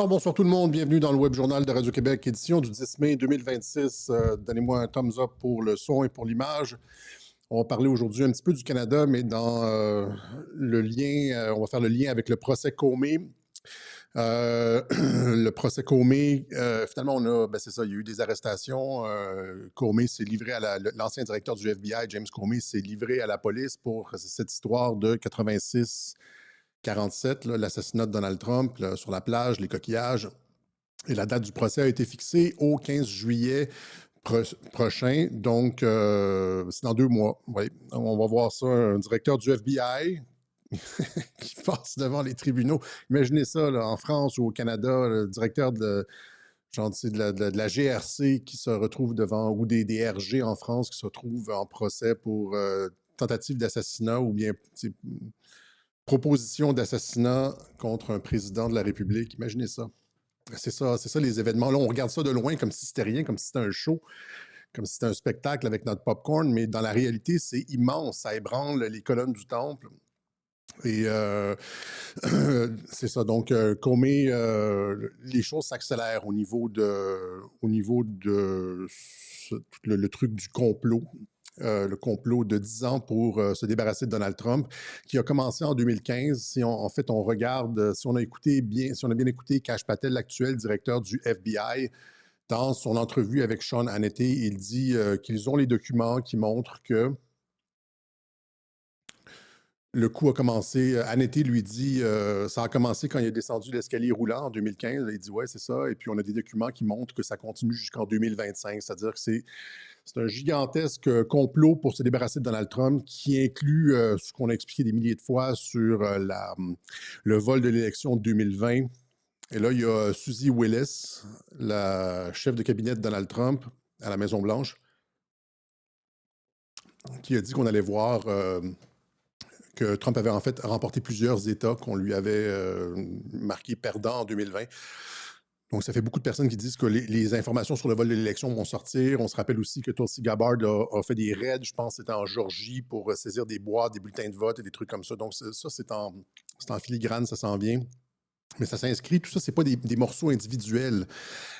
Bonsoir tout le monde. Bienvenue dans le Web Journal de Radio-Québec, édition du 10 mai 2026. Donnez-moi un thumbs up pour le son et pour l'image. On va parler aujourd'hui un petit peu du Canada, mais dans le lien, on va faire le lien avec le procès Comey. Le procès Comey, finalement, c'est ça, il y a eu des arrestations. Comey s'est livré à l'ancien directeur du FBI, James Comey, s'est livré à la police pour cette histoire de 86-47, l'assassinat de Donald Trump là, sur la plage, les coquillages. Et la date du procès a été fixée au 15 juillet prochain, donc c'est dans 2 mois. Oui. On va voir ça, un directeur du FBI qui passe devant les tribunaux. Imaginez ça, là, en France ou au Canada, le directeur de la GRC qui se retrouve devant, ou des RG en France qui se retrouvent en procès pour tentative d'assassinat ou bien proposition d'assassinat contre un président de la République. Imaginez ça. C'est ça les événements. Là, on regarde ça de loin comme si c'était rien, comme si c'était un show, comme si c'était un spectacle avec notre popcorn, mais dans la réalité, c'est immense. Ça ébranle les colonnes du temple. Et c'est ça. Donc, Comey, les choses s'accélèrent au niveau de le truc du complot. Le complot de 10 ans pour se débarrasser de Donald Trump, qui a commencé en 2015. Si on regarde, si on a bien écouté Kash Patel, l'actuel directeur du FBI, dans son entrevue avec Sean Hannity, il dit qu'ils ont les documents qui montrent que le coup a commencé. Hannity lui dit ça a commencé quand il est descendu l'escalier roulant en 2015. Il dit ouais, c'est ça. Et puis on a des documents qui montrent que ça continue jusqu'en 2025. C'est-à-dire que c'est un gigantesque complot pour se débarrasser de Donald Trump qui inclut ce qu'on a expliqué des milliers de fois sur le vol de l'élection de 2020. Et là, il y a Suzy Willis, la chef de cabinet de Donald Trump à la Maison-Blanche, qui a dit qu'on allait voir que Trump avait en fait remporté plusieurs États qu'on lui avait marqués perdants en 2020. Donc, ça fait beaucoup de personnes qui disent que les informations sur le vol de l'élection vont sortir. On se rappelle aussi que Tulsi Gabbard a fait des raids, je pense, c'était en Georgie, pour saisir des boîtes, des bulletins de vote et des trucs comme ça. Donc, ça, c'est en filigrane, ça s'en vient. Mais ça s'inscrit, tout ça, c'est pas des morceaux individuels.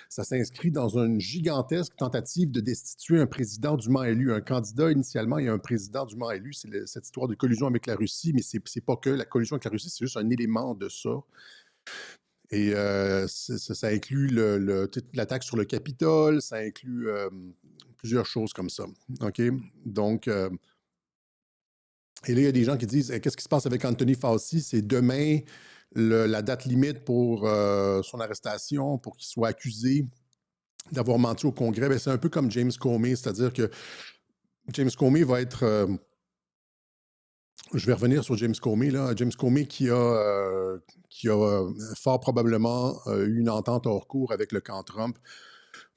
Ça s'inscrit dans une gigantesque tentative de destituer un président dûment élu. Un candidat, initialement, il y a un président dûment élu. C'est cette histoire de collusion avec la Russie, mais c'est pas que la collusion avec la Russie, c'est juste un élément de ça. Et ça inclut l'attaque sur le Capitole, ça inclut plusieurs choses comme ça. OK? Donc, et là, il y a des gens qui disent qu'est-ce qui se passe avec Anthony Fauci? C'est demain la date limite pour son arrestation, pour qu'il soit accusé d'avoir menti au Congrès. C'est un peu comme James Comey, c'est-à-dire que James Comey va être. Je vais revenir sur James Comey. Là. James Comey qui a fort probablement eu une entente hors cours avec le camp Trump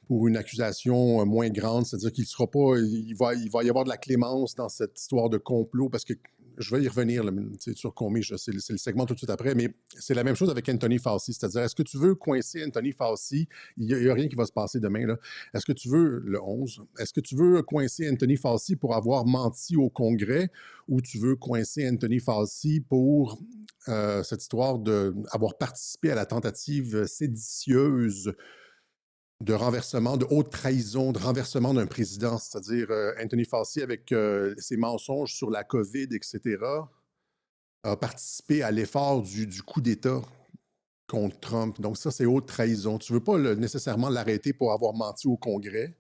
pour une accusation moins grande, c'est-à-dire qu'il sera pas, il va y avoir de la clémence dans cette histoire de complot, parce que je vais y revenir là, sur Comey, c'est le segment tout de suite après, mais c'est la même chose avec Anthony Fauci, c'est-à-dire, est-ce que tu veux coincer Anthony Fauci? Il n'y a rien qui va se passer demain, là. Est-ce que tu veux, le 11, est-ce que tu veux coincer Anthony Fauci pour avoir menti au Congrès, ou tu veux coincer Anthony Fauci pour cette histoire d'avoir participé à la tentative séditieuse de renversement, de haute trahison, de renversement d'un président, c'est-à-dire Anthony Fauci avec ses mensonges sur la COVID, etc., a participé à l'effort du coup d'État contre Trump. Donc ça, c'est haute trahison. Tu ne veux pas nécessairement l'arrêter pour avoir menti au Congrès.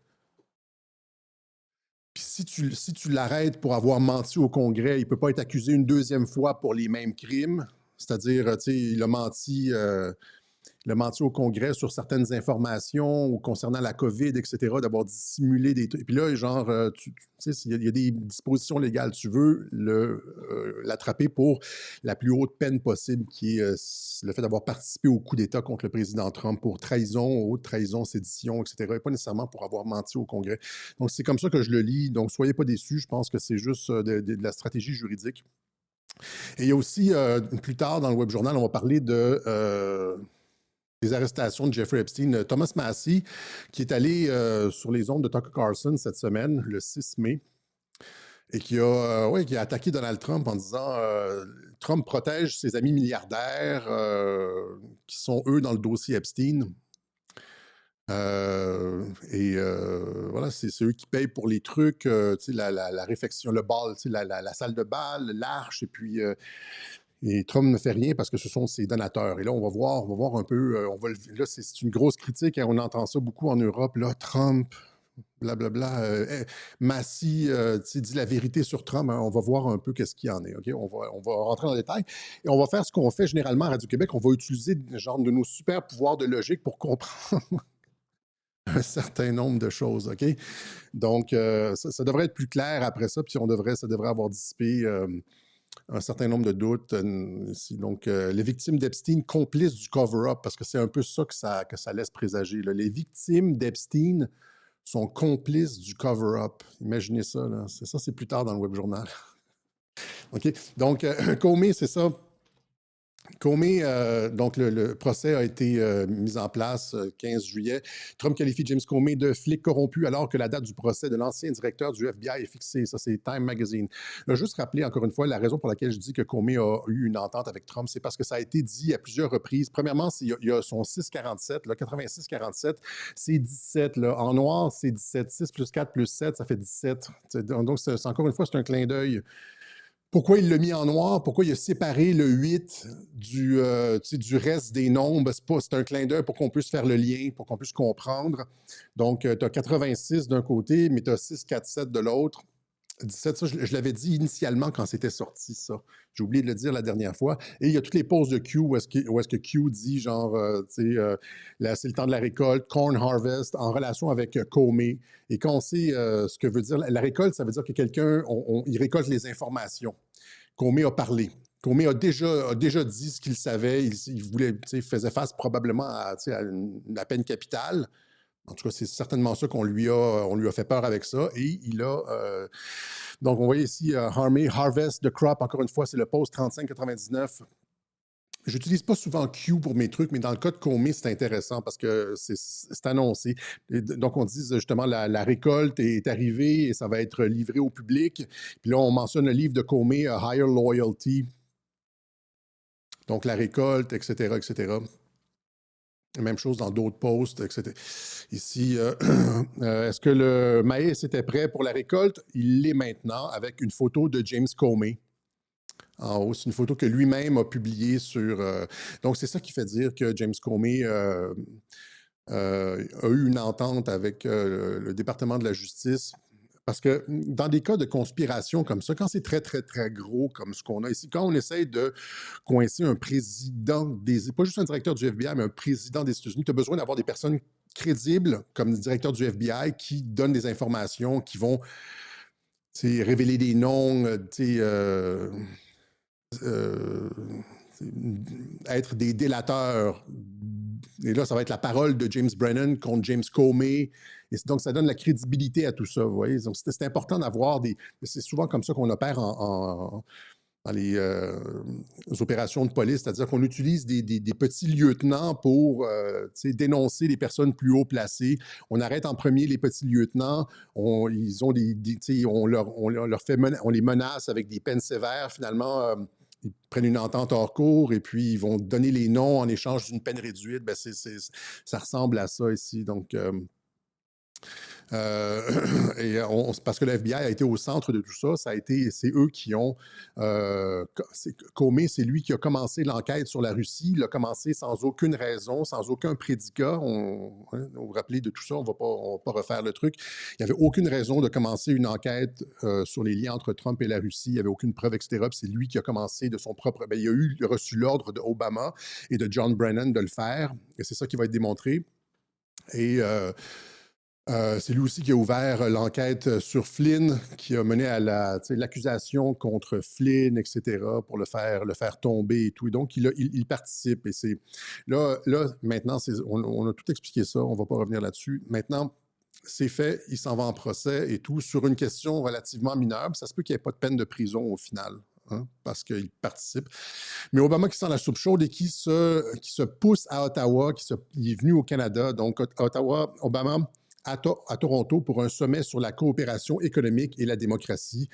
Puis si tu l'arrêtes pour avoir menti au Congrès, il ne peut pas être accusé une deuxième fois pour les mêmes crimes. C'est-à-dire, tu sais, il a menti au Congrès sur certaines informations concernant la COVID, etc., d'avoir dissimulé des trucs. Et puis là, genre, tu sais, il y a des dispositions légales. Tu veux l'attraper pour la plus haute peine possible, qui est le fait d'avoir participé au coup d'État contre le président Trump pour trahison, haute trahison, sédition, etc., et pas nécessairement pour avoir menti au Congrès. Donc, c'est comme ça que je le lis. Donc, soyez pas déçus. Je pense que c'est juste de la stratégie juridique. Et il y a aussi, plus tard dans le Web Journal, on va parler des arrestations de Jeffrey Epstein. Thomas Massie, qui est allé sur les ondes de Tucker Carlson cette semaine, le 6 mai, et qui a attaqué Donald Trump en disant Trump protège ses amis milliardaires qui sont, eux, dans le dossier Epstein. Voilà, c'est eux qui payent pour les trucs, tu sais, la réfection, le bal, tu sais, la salle de bal, l'arche, et Trump ne fait rien parce que ce sont ses donateurs. Et là, on va voir un peu, là, c'est une grosse critique, hein, on entend ça beaucoup en Europe, là, Trump, blablabla, Massy, tu sais, dit la vérité sur Trump, hein, on va voir un peu qu'est-ce qu'il y en est, OK? On va rentrer dans le détail et on va faire ce qu'on fait généralement à Radio-Québec, on va utiliser genre de nos super pouvoirs de logique pour comprendre un certain nombre de choses, OK? Donc, ça devrait être plus clair après ça, puis ça devrait avoir dissipé un certain nombre de doutes ici. Donc, les victimes d'Epstein complices du cover-up, parce que c'est un peu ça que ça laisse présager, là. Les victimes d'Epstein sont complices du cover-up. Imaginez ça, là. C'est plus tard dans le web journal. OK? Donc, Comey, c'est ça. Comey, donc le procès a été mis en place 15 juillet. Trump qualifie James Comey de flic corrompu alors que la date du procès de l'ancien directeur du FBI est fixée. Ça, c'est Time Magazine. Je vais juste rappeler encore une fois la raison pour laquelle je dis que Comey a eu une entente avec Trump, c'est parce que ça a été dit à plusieurs reprises. Premièrement, il y a son 647, là, 86-47, c'est 17. Là. En noir, c'est 17. 6 plus 4 plus 7, ça fait 17. Donc, encore une fois, c'est un clin d'œil. Pourquoi il l'a mis en noir? Pourquoi il a séparé le 8 du reste des nombres? C'est un clin d'œil pour qu'on puisse faire le lien, pour qu'on puisse comprendre. Donc, tu as 86 d'un côté, mais tu as 6, 4, 7 de l'autre. 17, ça, je l'avais dit initialement quand c'était sorti, ça. J'ai oublié de le dire la dernière fois. Et il y a toutes les pauses de Q où est-ce que Q dit, genre, tu sais, là, c'est le temps de la récolte, corn harvest, en relation avec Comey. Et quand on sait ce que veut dire la récolte, ça veut dire que quelqu'un, il récolte les informations. Comey a parlé. Comey a déjà dit ce qu'il savait. Il voulait, tu sais, faisait face probablement à la peine capitale. En tout cas, c'est certainement ça on lui a fait peur avec ça. Et il a... donc, on voit ici Harvest the Crop. Encore une fois, c'est le post 3599. J'utilise pas souvent Q pour mes trucs, mais dans le cas de Comey, c'est intéressant parce que c'est annoncé. Donc, on dit justement la récolte est arrivée et ça va être livré au public. Puis là, on mentionne le livre de Comey, Higher Loyalty. Donc, la récolte, etc., etc. Même chose dans d'autres posts, etc. Ici, est-ce que le maïs était prêt pour la récolte? Il l'est maintenant avec une photo de James Comey. En haut, c'est une photo que lui-même a publiée sur... donc, c'est ça qui fait dire que James Comey a eu une entente avec le département de la justice. Parce que dans des cas de conspiration comme ça, quand c'est très, très, très gros comme ce qu'on a ici, quand on essaye de coincer un président pas juste un directeur du FBI, mais un président des États-Unis, tu as besoin d'avoir des personnes crédibles comme le directeur du FBI qui donnent des informations, qui vont révéler des noms, être des délateurs. Et là, ça va être la parole de James Brennan contre James Comey. Et donc, ça donne la crédibilité à tout ça, vous voyez. Donc, c'est important d'avoir des... C'est souvent comme ça qu'on opère dans les opérations de police, c'est-à-dire qu'on utilise des petits lieutenants pour dénoncer les personnes plus haut placées. On arrête en premier les petits lieutenants, on les menace avec des peines sévères. Finalement, ils prennent une entente hors cours et puis ils vont donner les noms en échange d'une peine réduite. Ben, ça ressemble à ça ici. Donc, parce que le FBI a été au centre de tout ça, c'est eux qui ont... Comey, c'est lui qui a commencé l'enquête sur la Russie. Il a commencé sans aucune raison, sans aucun prédicat. Vous vous rappelez de tout ça, on va pas refaire le truc. Il n'y avait aucune raison de commencer une enquête sur les liens entre Trump et la Russie. Il n'y avait aucune preuve, etc. Puis c'est lui qui a commencé de son propre... il a reçu l'ordre d'Obama et de John Brennan de le faire. Et c'est ça qui va être démontré. Et... c'est lui aussi qui a ouvert l'enquête sur Flynn, qui a mené à l'accusation contre Flynn, etc., pour le faire tomber et tout. Et donc, il participe. Et c'est là maintenant, on a tout expliqué ça, on ne va pas revenir là-dessus. Maintenant, c'est fait, il s'en va en procès et tout, sur une question relativement mineure. Ça se peut qu'il n'y ait pas de peine de prison au final. Hein, parce qu'il participe. Mais Obama qui sent la soupe chaude et qui se pousse à Ottawa, il est venu au Canada. Donc, Ottawa, Obama à Toronto pour un sommet sur la coopération économique et la démocratie.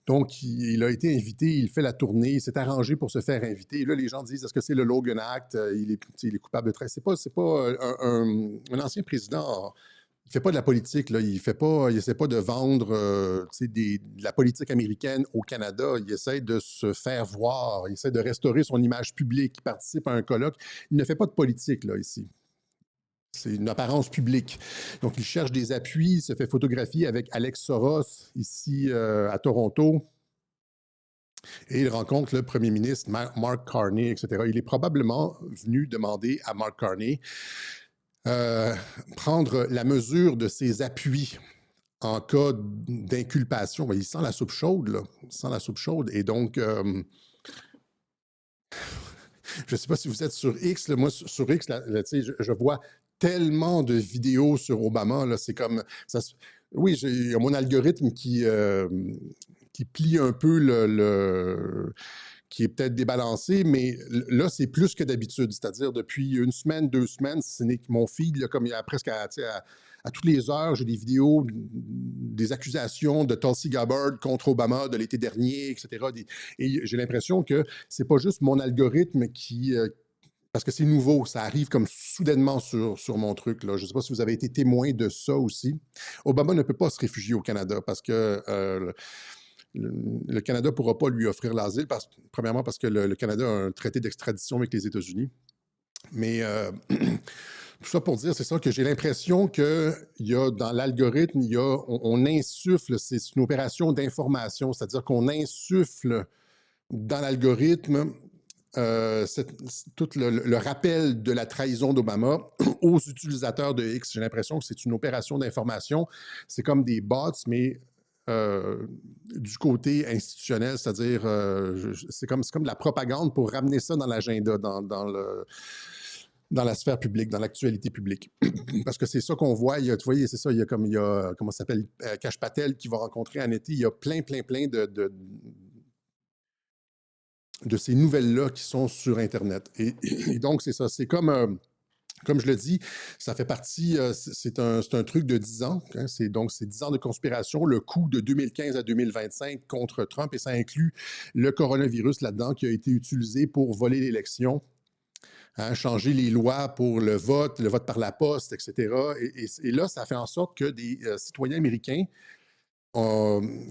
Donc, il a été invité, il fait la tournée, il s'est arrangé pour se faire inviter. Et là, les gens disent, est-ce que c'est le Logan Act? Il est coupable de traite. C'est pas un ancien président. Il ne fait pas de la politique, là. Il essaie pas de vendre de la politique américaine au Canada. Il essaie de se faire voir. Il essaie de restaurer son image publique. Il participe à un colloque. Il ne fait pas de politique, là, ici. C'est une apparence publique. Donc, il cherche des appuis. Il se fait photographier avec Alex Soros, ici à Toronto. Et il rencontre le premier ministre Mark Carney, etc. Il est probablement venu demander à Mark Carney prendre la mesure de ses appuis en cas d'inculpation. Il sent la soupe chaude, là. Il sent la soupe chaude. Et donc, je ne sais pas si vous êtes sur X. Là, moi, sur X, je vois tellement de vidéos sur Obama. C'est comme... Oui, il y a mon algorithme qui plie un peu qui est peut-être débalancé, mais là, c'est plus que d'habitude. C'est-à-dire, depuis une semaine, 2 semaines, ce n'est que mon feed, là, comme il y a presque à toutes les heures, j'ai des vidéos, des accusations de Tulsi Gabbard contre Obama de l'été dernier, etc. Et j'ai l'impression que c'est pas juste mon algorithme parce que c'est nouveau, ça arrive comme soudainement sur mon truc, là. Je ne sais pas si vous avez été témoin de ça aussi. Obama ne peut pas se réfugier au Canada parce que le Canada ne pourra pas lui offrir l'asile, premièrement parce que le Canada a un traité d'extradition avec les États-Unis. Mais tout ça pour dire, c'est ça que j'ai l'impression qu'il y a dans l'algorithme, on insuffle, c'est une opération d'information, c'est-à-dire qu'on insuffle dans l'algorithme tout le rappel de la trahison d'Obama aux utilisateurs de X. J'ai l'impression que c'est une opération d'information. C'est comme des bots, mais du côté institutionnel, c'est-à-dire c'est comme de la propagande pour ramener ça dans l'agenda, dans la sphère publique, dans l'actualité publique. Parce que c'est ça qu'on voit. Tu vois, c'est ça, il y a comment ça s'appelle, Kash Patel qui va rencontrer en été. Il y a plein de ces nouvelles-là qui sont sur Internet. Et donc, c'est ça. C'est comme je le dis, ça fait partie, c'est un truc de 10 ans. Hein, c'est 10 ans de conspiration, le coup de 2015 à 2025 contre Trump, et ça inclut le coronavirus là-dedans qui a été utilisé pour voler l'élection, hein, changer les lois pour le vote par la poste, etc. Et là, ça fait en sorte que des citoyens américains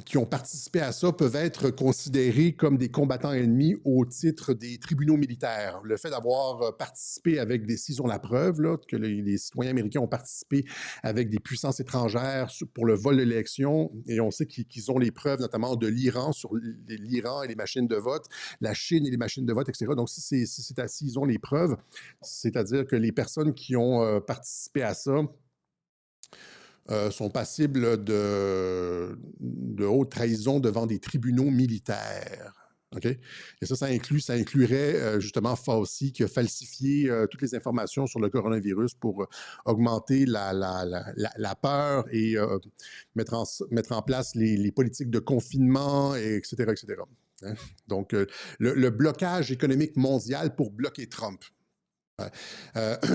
qui ont participé à ça peuvent être considérés comme des combattants ennemis au titre des tribunaux militaires. Le fait d'avoir participé s'ils ont la preuve là, que les citoyens américains ont participé avec des puissances étrangères pour le vol de l'élection, et on sait qu'ils ont les preuves notamment de l'Iran sur l'Iran et les machines de vote, la Chine et les machines de vote, etc. Donc, s'ils ont les preuves, c'est-à-dire que les personnes qui ont participé à ça sont passibles de haute trahison devant des tribunaux militaires. Okay? Et ça inclurait justement Fauci qui a falsifié toutes les informations sur le coronavirus pour augmenter la peur et mettre en place les politiques de confinement, etc., etc. Hein? Donc, le blocage économique mondial pour bloquer Trump.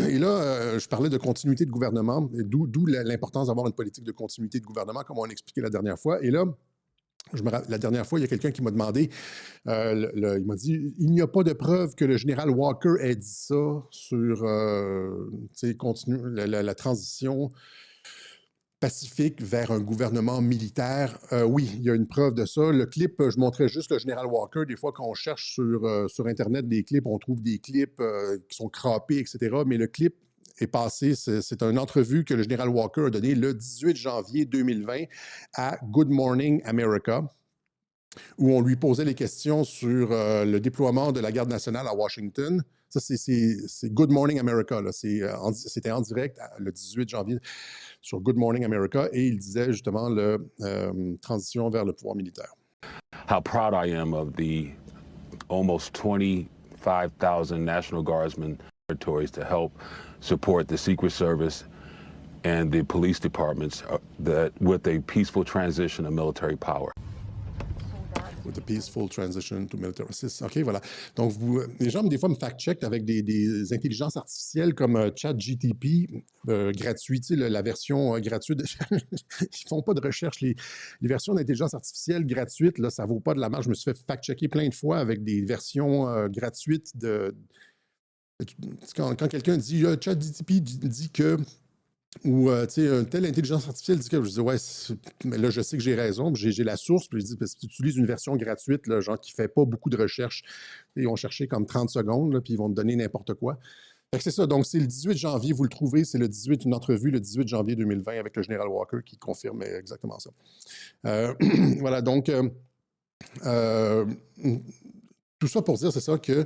Et là, je parlais de continuité de gouvernement, d'où l'importance d'avoir une politique de continuité de gouvernement, comme on l'expliquait la dernière fois. Et là, la dernière fois, il y a quelqu'un qui m'a demandé, il m'a dit, il n'y a pas de preuve que le général Walker ait dit ça sur la transition pacifique vers un gouvernement militaire. Oui, il y a une preuve de ça. Le clip, je montrais juste le général Walker. Des fois, quand on cherche sur Internet des clips, on trouve des clips qui sont croppés, etc. Mais le clip est passé. C'est une entrevue que le général Walker a donnée le 18 janvier 2020 à Good Morning America, où on lui posait les questions sur le déploiement de la garde nationale à Washington. Ça, c'est Good Morning America. C'était en direct le 18 janvier sur Good Morning America, et il disait justement la transition vers le pouvoir militaire. How proud I am of the almost 25,000 National Guardsmen territories to help support the Secret Service and the police departments with a peaceful transition of military power. with a peaceful transition to military assistance. OK, voilà. Donc, les gens, des fois, me fact-check avec des intelligences artificielles comme ChatGTP gratuit, tu sais, la version gratuite. Ils font pas de recherche. Les versions d'intelligence artificielle gratuites, là, ça vaut pas de la marge. Je me suis fait fact-checker plein de fois avec des versions gratuites de... Quand quelqu'un dit ChatGTP dit que ou, tu sais, une telle intelligence artificielle dit que je dis, ouais, mais là, je sais que j'ai raison, j'ai la source, puis je dis, parce que tu utilises une version gratuite, là, genre qui ne fait pas beaucoup de recherche. Ils vont chercher comme 30 secondes, là, puis ils vont te donner n'importe quoi. Fait que c'est ça. Donc, c'est le 18 janvier, vous le trouvez, c'est une entrevue le 18 janvier 2020 avec le général Walker qui confirme exactement ça. Voilà, donc, tout ça pour dire, c'est ça que,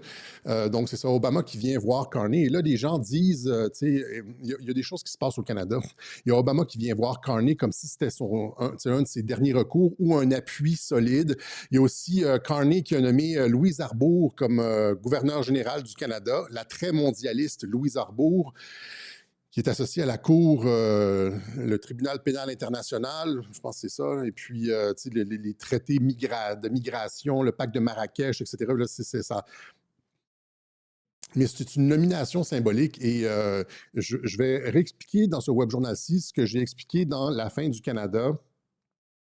donc c'est ça, Obama qui vient voir Carney. Et là, des gens disent, tu sais, il y a des choses qui se passent au Canada. Il y a Obama qui vient voir Carney comme si c'était un de ses derniers recours ou un appui solide. Il y a aussi Carney qui a nommé Louise Arbour comme gouverneur général du Canada, la très mondialiste Louise Arbour, qui est associé à la Cour, le tribunal pénal international, je pense que c'est ça, et puis les traités de migration, le pacte de Marrakech, etc. Là, c'est ça. Mais c'est une nomination symbolique et je vais réexpliquer dans ce web journal-ci ce que j'ai expliqué dans La fin du Canada,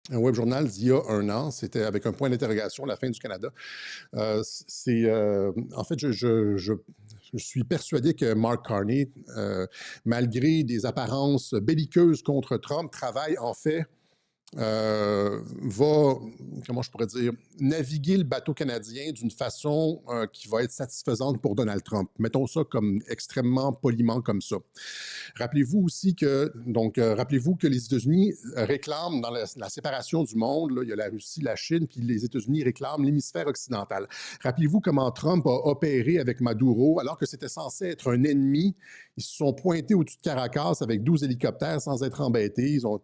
un web journal d'il y a 1 an. C'était avec un point d'interrogation, La fin du Canada. En fait, je suis persuadé que Mark Carney, malgré des apparences belliqueuses contre Trump, travaille en fait, va, comment je pourrais dire, naviguer le bateau canadien d'une façon qui va être satisfaisante pour Donald Trump. Mettons ça comme extrêmement poliment comme ça. Rappelez-vous aussi que, rappelez-vous que les États-Unis réclament dans la séparation du monde, là, il y a la Russie, la Chine, puis les États-Unis réclament l'hémisphère occidental. Rappelez-vous comment Trump a opéré avec Maduro, alors que c'était censé être un ennemi. Ils se sont pointés au-dessus de Caracas avec 12 hélicoptères sans être embêtés. Ils ont,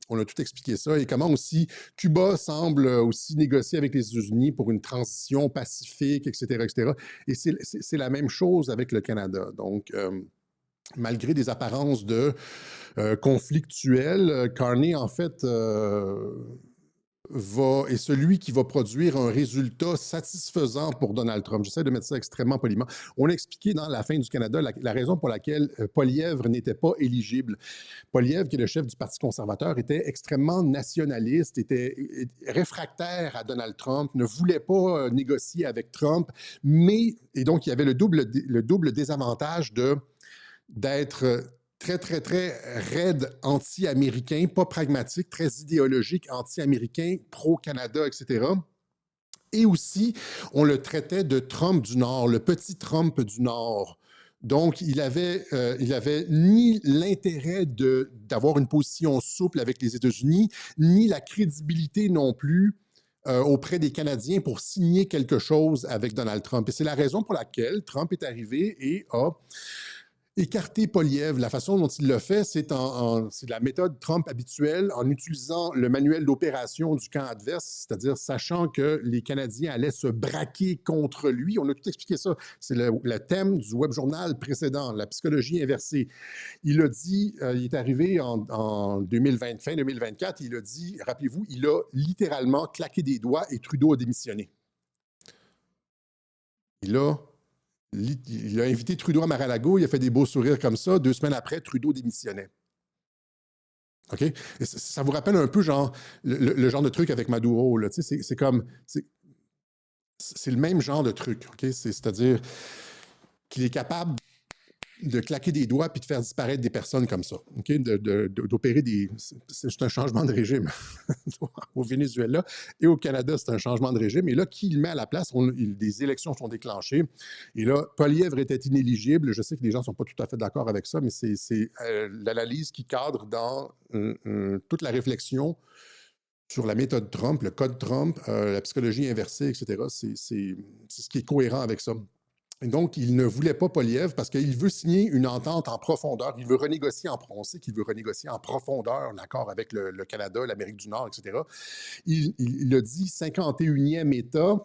on a tout expliqué ça. Et comment aussi Cuba semble aussi négocier avec les États-Unis pour une transition pacifique, etc., etc. Et c'est la même chose avec le Canada. Donc, malgré des apparences de conflictuelles, Carney, en fait, est celui qui va produire un résultat satisfaisant pour Donald Trump. J'essaie de mettre ça extrêmement poliment. On a expliqué dans La fin du Canada la raison pour laquelle Poilievre n'était pas éligible. Poilievre, qui est le chef du Parti conservateur, était extrêmement nationaliste, était réfractaire à Donald Trump, ne voulait pas négocier avec Trump, et donc il y avait le double désavantage d'être très, très, très raide anti-américain, pas pragmatique, très idéologique anti-américain, pro-Canada, etc. Et aussi, on le traitait de Trump du Nord, le petit Trump du Nord. Donc, il avait ni l'intérêt d'avoir une position souple avec les États-Unis, ni la crédibilité non plus auprès des Canadiens pour signer quelque chose avec Donald Trump. Et c'est la raison pour laquelle Trump est arrivé et a écarter Poilievre. La façon dont il le fait, c'est la méthode Trump habituelle, en utilisant le manuel d'opération du camp adverse, c'est-à-dire sachant que les Canadiens allaient se braquer contre lui. On a tout expliqué ça. C'est le thème du web journal précédent, la psychologie inversée. Il a dit, il est arrivé en 2020, fin 2024, il a dit, rappelez-vous, il a littéralement claqué des doigts et Trudeau a démissionné. Il a invité Trudeau à Mar-a-Lago, il a fait des beaux sourires comme ça. 2 semaines après, Trudeau démissionnait. OK? Et ça vous rappelle un peu genre, le genre de truc avec Maduro. Là, c'est comme... C'est le même genre de truc. OK? C'est-à-dire qu'il est capable de claquer des doigts puis de faire disparaître des personnes comme ça, OK? D'opérer des... C'est un changement de régime au Venezuela et au Canada, c'est un changement de régime. Et là, qui le met à la place? Des élections sont déclenchées. Et là, Poilievre était inéligible. Je sais que les gens ne sont pas tout à fait d'accord avec ça, mais c'est l'analyse qui cadre dans toute la réflexion sur la méthode Trump, le code Trump, la psychologie inversée, etc. C'est ce qui est cohérent avec ça. Et donc, il ne voulait pas Poilievre parce qu'il veut signer une entente en profondeur. Il veut renégocier on sait qu'il veut renégocier en profondeur un accord avec le Canada, l'Amérique du Nord, etc. Il a dit 51e État,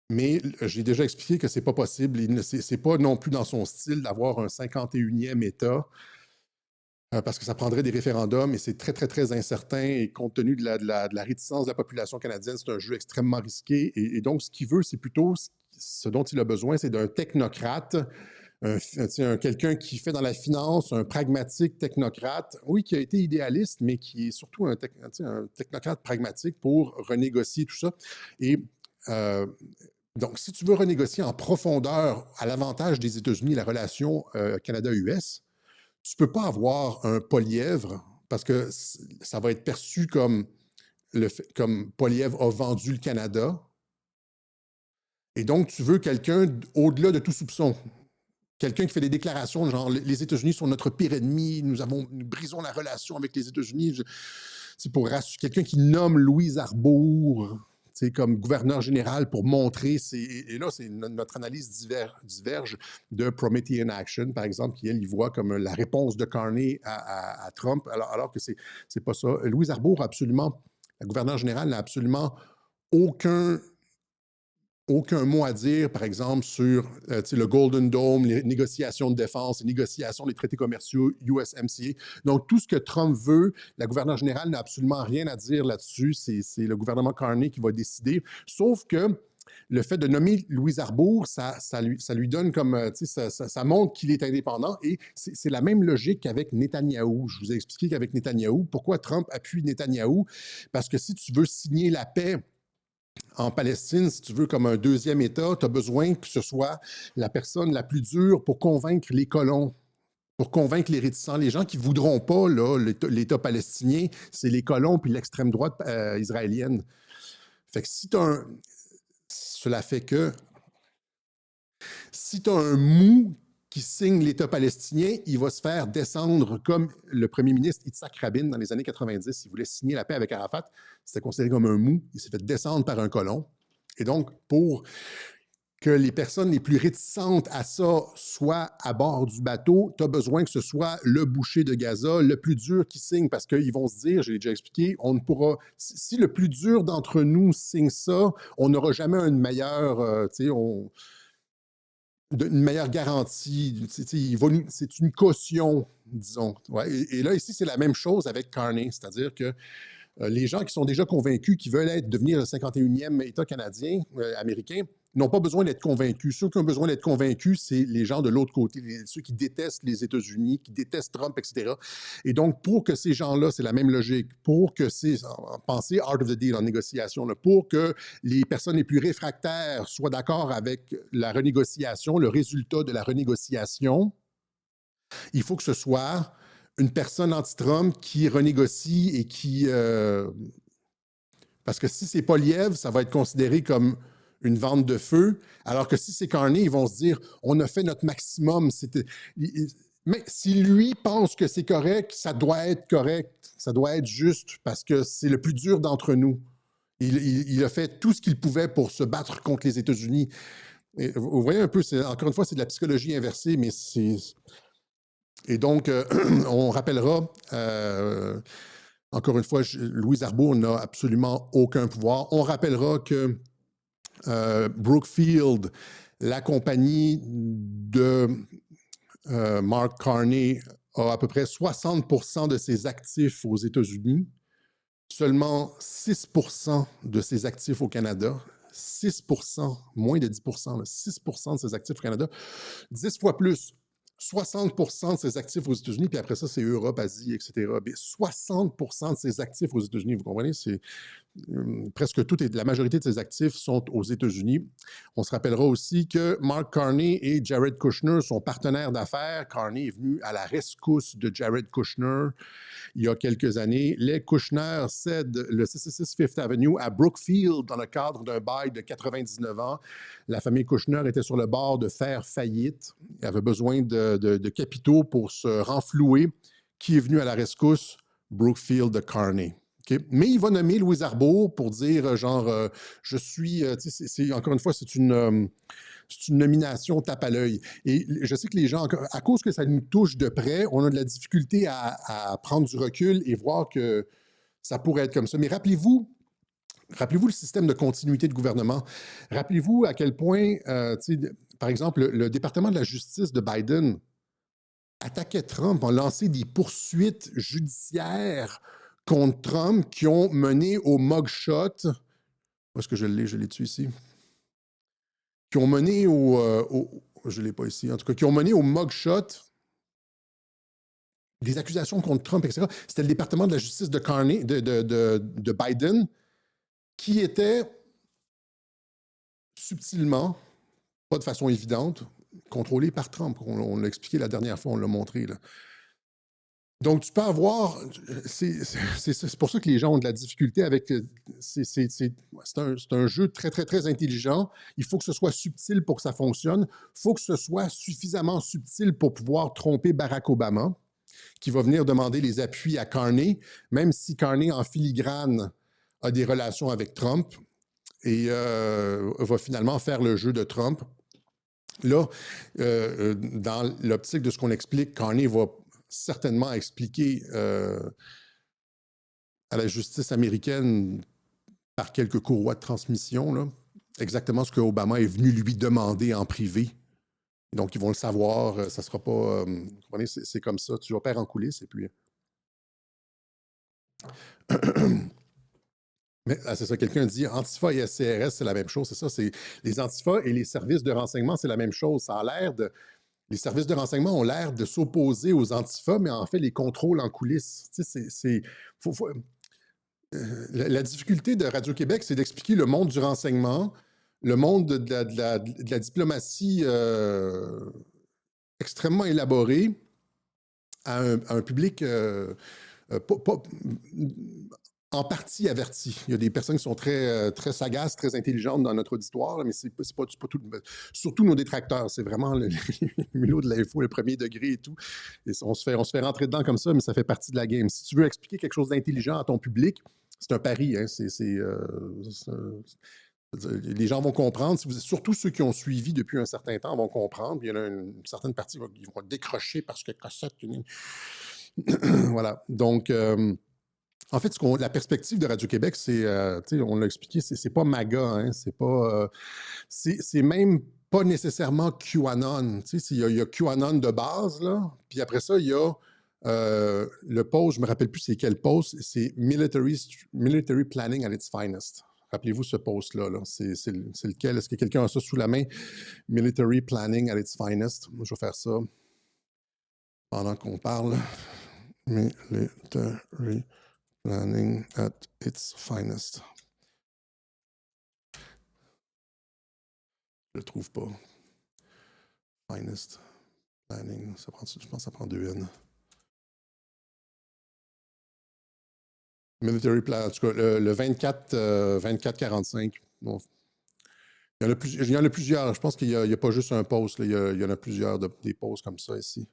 mais j'ai déjà expliqué que ce n'est pas possible. Ce n'est pas non plus dans son style d'avoir un 51e État. parce que ça prendrait des référendums et c'est très, très, très incertain. Et compte tenu de la réticence de la population canadienne, c'est un jeu extrêmement risqué. Et donc, ce qu'il veut, c'est plutôt ce dont il a besoin, c'est d'un technocrate, quelqu'un qui fait dans la finance, un pragmatique technocrate, oui, qui a été idéaliste, mais qui est surtout un technocrate pragmatique pour renégocier tout ça. Et donc, si tu veux renégocier en profondeur à l'avantage des États-Unis la relation Canada-US, tu ne peux pas avoir un Poilievre parce que ça va être perçu comme, comme Poilievre a vendu le Canada. Et donc, tu veux quelqu'un au-delà de tout soupçon. Quelqu'un qui fait des déclarations genre les États-Unis sont notre pire ennemi, nous brisons la relation avec les États-Unis. C'est pour quelqu'un qui nomme Louise Arbour comme gouverneur général pour montrer. Et là, notre analyse diverge de Promethean Action, par exemple, qui, elle, y voit comme la réponse de Carney à Trump, alors que c'est pas ça. Louise Arbour, absolument, la gouverneure générale n'a absolument aucun mot à dire, par exemple, sur le Golden Dome, les négociations de défense, les négociations des traités commerciaux USMCA. Donc, tout ce que Trump veut, la gouverneure générale n'a absolument rien à dire là-dessus. C'est le gouvernement Carney qui va décider. Sauf que le fait de nommer Louise Arbour, ça lui donne comme, ça montre qu'il est indépendant. Et c'est la même logique qu'avec Netanyahou. Je vous ai expliqué qu'avec Netanyahou, pourquoi Trump appuie Netanyahou? Parce que si tu veux signer la paix en Palestine, si tu veux, comme un deuxième État, tu as besoin que ce soit la personne la plus dure pour convaincre les colons, pour convaincre les réticents. Les gens qui ne voudront pas l'État palestinien, c'est les colons puis l'extrême droite israélienne. Fait que cela fait que si tu as un mou qui signe l'État palestinien, il va se faire descendre comme le premier ministre Yitzhak Rabin dans les années 90. Il voulait signer la paix avec Arafat. C'était considéré comme un mou. Il s'est fait descendre par un colon. Et donc, pour que les personnes les plus réticentes à ça soient à bord du bateau, tu as besoin que ce soit le boucher de Gaza, le plus dur qui signe, parce qu'ils vont se dire, je l'ai déjà expliqué, on ne pourra... Si le plus dur d'entre nous signe ça, on n'aura jamais une meilleure... une meilleure garantie. C'est une caution, disons. Ouais. Et là, ici, c'est la même chose avec Carney, c'est-à-dire que les gens qui sont déjà convaincus, qui veulent devenir le 51e État canadien, américain, n'ont pas besoin d'être convaincus. Ceux qui ont besoin d'être convaincus, c'est les gens de l'autre côté, ceux qui détestent les États-Unis, qui détestent Trump, etc. Et donc, pour que ces gens-là, c'est la même logique, pour que pensez art of the deal en négociation, là, pour que les personnes les plus réfractaires soient d'accord avec la renégociation, le résultat de la renégociation, il faut que ce soit une personne anti-Trump qui renégocie et qui... parce que si c'est Poilievre, ça va être considéré comme une vente de feu, alors que si c'est Carney, ils vont se dire « on a fait notre maximum ». Mais si lui pense que c'est correct, ça doit être correct, ça doit être juste, parce que c'est le plus dur d'entre nous. Il a fait tout ce qu'il pouvait pour se battre contre les États-Unis. Et vous voyez un peu, encore une fois, c'est de la psychologie inversée, mais c'est... Et donc, on rappellera, encore une fois, Louise Arbour n'a absolument aucun pouvoir. On rappellera que Brookfield, la compagnie de Mark Carney, a à peu près 60% de ses actifs aux États-Unis, seulement 6% de ses actifs au Canada. 6%, moins de 10%, 6% de ses actifs au Canada, 10 fois plus. 60% de ses actifs aux États-Unis, puis après ça, c'est Europe, Asie, etc. Mais 60% de ses actifs aux États-Unis, vous comprenez? C'est presque la majorité de ses actifs sont aux États-Unis. On se rappellera aussi que Mark Carney et Jared Kushner sont partenaires d'affaires. Carney est venu à la rescousse de Jared Kushner il y a quelques années. Les Kushner cèdent le 666 Fifth Avenue à Brookfield dans le cadre d'un bail de 99 ans. La famille Kushner était sur le bord de faire faillite. Elle avait besoin de capitaux pour se renflouer. Qui est venu à la rescousse? Brookfield de Carney. Okay. Mais il va nommer Louise Arbour pour dire, genre, je suis... encore une fois, c'est une nomination tape à l'œil. Et je sais que les gens, à cause que ça nous touche de près, on a de la difficulté à prendre du recul et voir que ça pourrait être comme ça. Mais rappelez-vous le système de continuité de gouvernement. Rappelez-vous à quel point, par exemple, le département de la justice de Biden attaquaient Trump, ont lancé des poursuites judiciaires contre Trump qui ont mené au mugshot. Où est-ce que je l'ai dessus ici? Qui ont mené je ne l'ai pas ici, en tout cas, qui ont mené au mugshot des accusations contre Trump, etc. C'était le département de la justice de Biden qui était subtilement, pas de façon évidente, contrôlé par Trump. On l'a expliqué la dernière fois, on l'a montré. Là. Donc, tu peux avoir... C'est pour ça que les gens ont de la difficulté avec... C'est un jeu très, très, très intelligent. Il faut que ce soit subtil pour que ça fonctionne. Il faut que ce soit suffisamment subtil pour pouvoir tromper Barack Obama, qui va venir demander les appuis à Carney, même si Carney, en filigrane, a des relations avec Trump et va finalement faire le jeu de Trump. Là, dans l'optique de ce qu'on explique, Carney va certainement expliquer à la justice américaine par quelques courroies de transmission là, exactement ce que Obama est venu lui demander en privé. Donc, ils vont le savoir, ça ne sera pas... c'est comme ça, tu opères en coulisses et puis... Mais c'est ça, quelqu'un dit Antifa et SCRS, c'est la même chose, c'est ça. Les Antifa et les services de renseignement, c'est la même chose. Ça a l'air de... Les services de renseignement ont l'air de s'opposer aux Antifa, mais en fait, les contrôlent en coulisses. Tu sais, la difficulté de Radio-Québec, c'est d'expliquer le monde du renseignement, le monde de la diplomatie extrêmement élaboré à un public en partie averti. Il y a des personnes qui sont très, très sagaces, très intelligentes dans notre auditoire, mais c'est pas tout. Surtout nos détracteurs. C'est vraiment le mulot de l'info, le premier degré et tout. Et on se fait rentrer dedans comme ça, mais ça fait partie de la game. Si tu veux expliquer quelque chose d'intelligent à ton public, c'est un pari. Hein? Les gens vont comprendre. Surtout ceux qui ont suivi depuis un certain temps vont comprendre. Il y en a une certaine partie qui vont décrocher parce que Cossette... Voilà. Donc... en fait, la perspective de Radio-Québec, c'est, on l'a expliqué, c'est pas MAGA, hein, c'est même pas nécessairement QAnon. Il y a QAnon de base, là, puis après ça, il y a le post, je me rappelle plus c'est quel post, c'est Military Planning at its Finest. Rappelez-vous ce post-là, là. C'est lequel? Est-ce que quelqu'un a ça sous la main? Military Planning at its Finest. Moi, je vais faire ça pendant qu'on parle. Military Planning at its finest. Je le trouve pas. Finest. Planning. Je pense que ça prend 2 N. Military Plan. En tout cas, le 24-45. Bon. Il y en a plusieurs. Je pense qu'il n'y a pas juste un post. Là. Il y en a plusieurs des posts comme ça ici.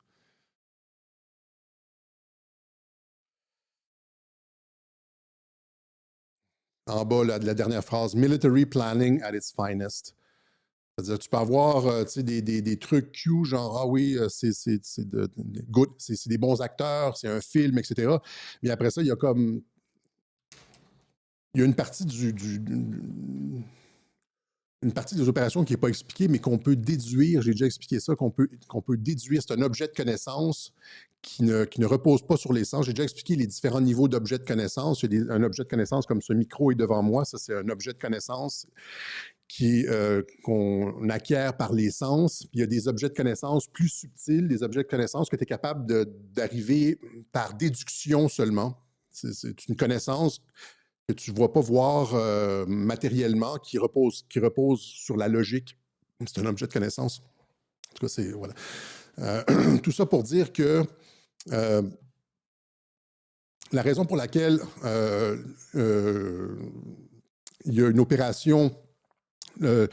En bas, la dernière phrase, Military Planning at its finest. C'est-à-dire, tu peux avoir des trucs Q, genre, ah oui, c'est des bons acteurs, c'est un film, etc. Mais après ça, il y a comme... Il y a une partie une partie des opérations qui n'est pas expliquée, mais qu'on peut déduire, j'ai déjà expliqué ça, qu'on peut déduire, c'est un objet de connaissance qui ne repose pas sur les sens. J'ai déjà expliqué les différents niveaux d'objets de connaissance. Il y a un objet de connaissance comme ce micro est devant moi, ça c'est un objet de connaissance qu'on acquiert par les sens. Puis il y a des objets de connaissance plus subtils, des objets de connaissance que tu es capable d'arriver par déduction seulement. C'est une connaissance que tu ne vas pas voir matériellement, qui repose sur la logique. C'est un objet de connaissance. En tout cas, c'est... Voilà. Tout ça pour dire que la raison pour laquelle il y a une opération... le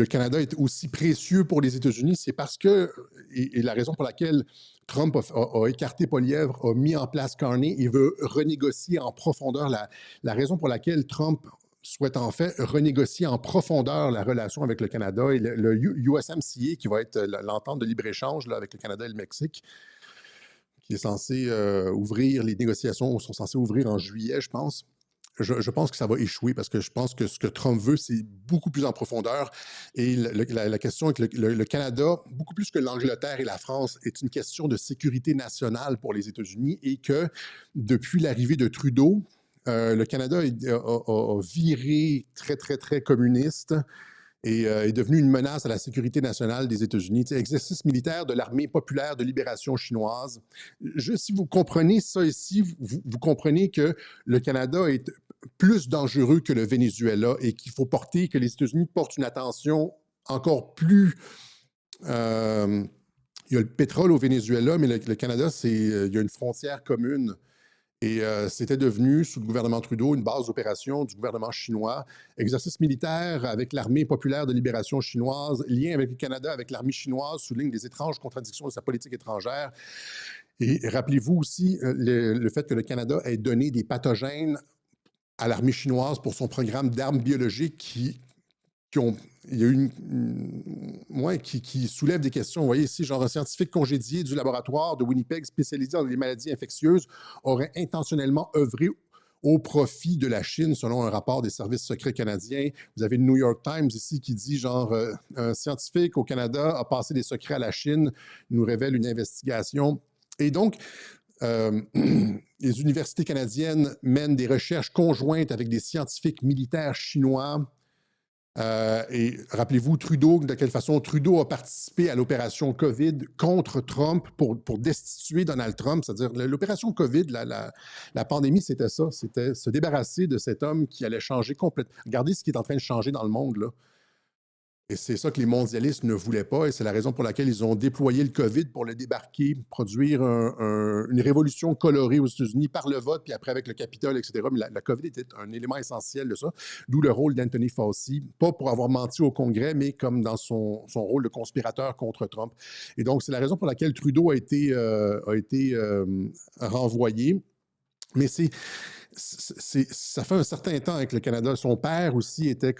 Canada est aussi précieux pour les États-Unis, c'est parce que, et la raison pour laquelle Trump a écarté Poilievre, a mis en place Carney et veut renégocier en profondeur, la raison pour laquelle Trump souhaite en fait renégocier en profondeur la relation avec le Canada et le USMCA, qui va être l'entente de libre-échange avec le Canada et le Mexique, qui est censé ouvrir, les négociations sont censées ouvrir en juillet, je pense. je pense que ça va échouer parce que je pense que ce que Trump veut, c'est beaucoup plus en profondeur. Et la question avec le Canada, beaucoup plus que l'Angleterre et la France, est une question de sécurité nationale pour les États-Unis et que depuis l'arrivée de Trudeau, le Canada a viré très, très, très communiste et est devenu une menace à la sécurité nationale des États-Unis. Exercice militaire de l'armée populaire de libération chinoise. Juste si vous comprenez ça ici, vous comprenez que le Canada est plus dangereux que le Venezuela et qu'il faut porter, que les États-Unis portent une attention encore plus... il y a le pétrole au Venezuela, mais le Canada, il y a une frontière commune. Et c'était devenu, sous le gouvernement Trudeau, une base d'opération du gouvernement chinois. Exercice militaire avec l'armée populaire de libération chinoise, lien avec le Canada, avec l'armée chinoise, souligne les étranges contradictions de sa politique étrangère. Et rappelez-vous aussi le fait que le Canada ait donné des pathogènes à l'armée chinoise pour son programme d'armes biologiques il y a eu qui soulève des questions. Vous voyez ici, genre un scientifique congédié du laboratoire de Winnipeg spécialisé dans les maladies infectieuses aurait intentionnellement œuvré au profit de la Chine, selon un rapport des services secrets canadiens. Vous avez le New York Times ici qui dit, genre, un scientifique au Canada a passé des secrets à la Chine, nous révèle une investigation. Et donc, les universités canadiennes mènent des recherches conjointes avec des scientifiques militaires chinois. Et rappelez-vous, Trudeau, de quelle façon Trudeau a participé à l'opération COVID contre Trump pour destituer Donald Trump. C'est-à-dire, l'opération COVID, la pandémie, c'était ça. C'était se débarrasser de cet homme qui allait changer complètement. Regardez ce qui est en train de changer dans le monde, là. Et c'est ça que les mondialistes ne voulaient pas, et c'est la raison pour laquelle ils ont déployé le COVID pour le débarquer, produire une révolution colorée aux États-Unis par le vote, puis après avec le Capitole, etc. Mais la COVID était un élément essentiel de ça, d'où le rôle d'Anthony Fauci, pas pour avoir menti au Congrès, mais comme dans son rôle de conspirateur contre Trump. Et donc, c'est la raison pour laquelle Trudeau a été renvoyé. Mais ça fait un certain temps avec le Canada. Son père aussi était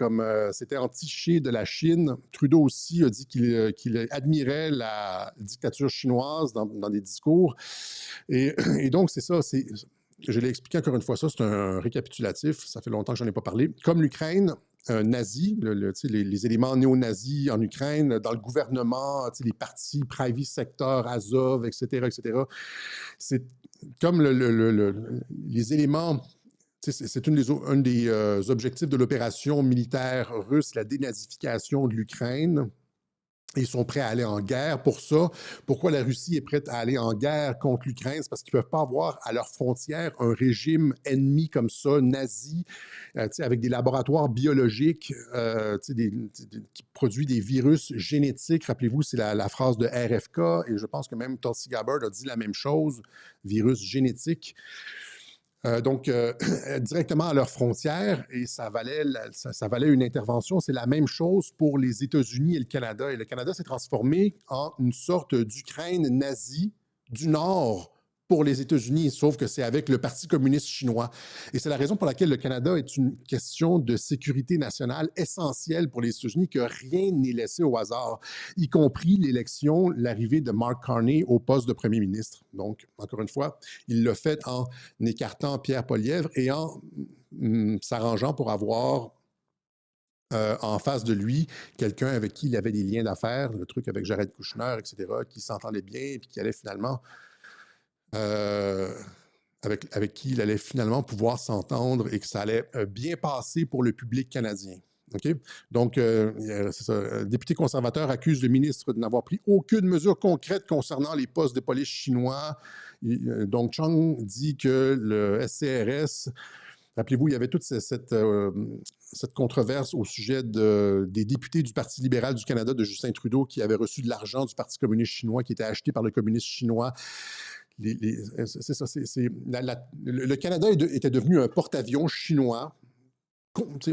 c'était entiché de la Chine. Trudeau aussi a dit qu'il admirait la dictature chinoise dans des discours. Et donc, c'est ça. Je l'ai expliqué encore une fois, ça, c'est un récapitulatif. Ça fait longtemps que je n'en ai pas parlé. Comme l'Ukraine, nazi, les éléments néo-nazis en Ukraine, dans le gouvernement, les partis, Privy Sector, Azov, etc., c'est comme les éléments, c'est un des objectifs de l'opération militaire russe, la dénazification de l'Ukraine. Ils sont prêts à aller en guerre pour ça. Pourquoi la Russie est prête à aller en guerre contre l'Ukraine? C'est parce qu'ils ne peuvent pas avoir à leurs frontières un régime ennemi comme ça, nazi, avec des laboratoires biologiques qui produisent des virus génétiques. Rappelez-vous, c'est la phrase de RFK, et je pense que même Tulsi Gabbard a dit la même chose, virus génétique. Donc, directement à leurs frontières, et ça valait une intervention. C'est la même chose pour les États-Unis et le Canada. Et le Canada s'est transformé en une sorte d'Ukraine nazie du Nord pour les États-Unis, sauf que c'est avec le Parti communiste chinois. Et c'est la raison pour laquelle le Canada est une question de sécurité nationale essentielle pour les États-Unis, que rien n'est laissé au hasard, y compris l'élection, l'arrivée de Mark Carney au poste de premier ministre. Donc, encore une fois, il l'a fait en écartant Pierre Poilievre et en s'arrangeant pour avoir en face de lui quelqu'un avec qui il avait des liens d'affaires, le truc avec Jared Kushner, etc., qui s'entendait bien et qui allait finalement... avec qui il allait finalement pouvoir s'entendre et que ça allait bien passer pour le public canadien. Okay? Donc, c'est ça. Le député conservateur accuse le ministre de n'avoir pris aucune mesure concrète concernant les postes de police chinois. Donc, Chang dit que le SCRS... Rappelez-vous, il y avait toute cette controverse au sujet des députés du Parti libéral du Canada de Justin Trudeau qui avaient reçu de l'argent du Parti communiste chinois qui était acheté par le communiste chinois. C'est ça, le Canada était devenu un porte-avions chinois,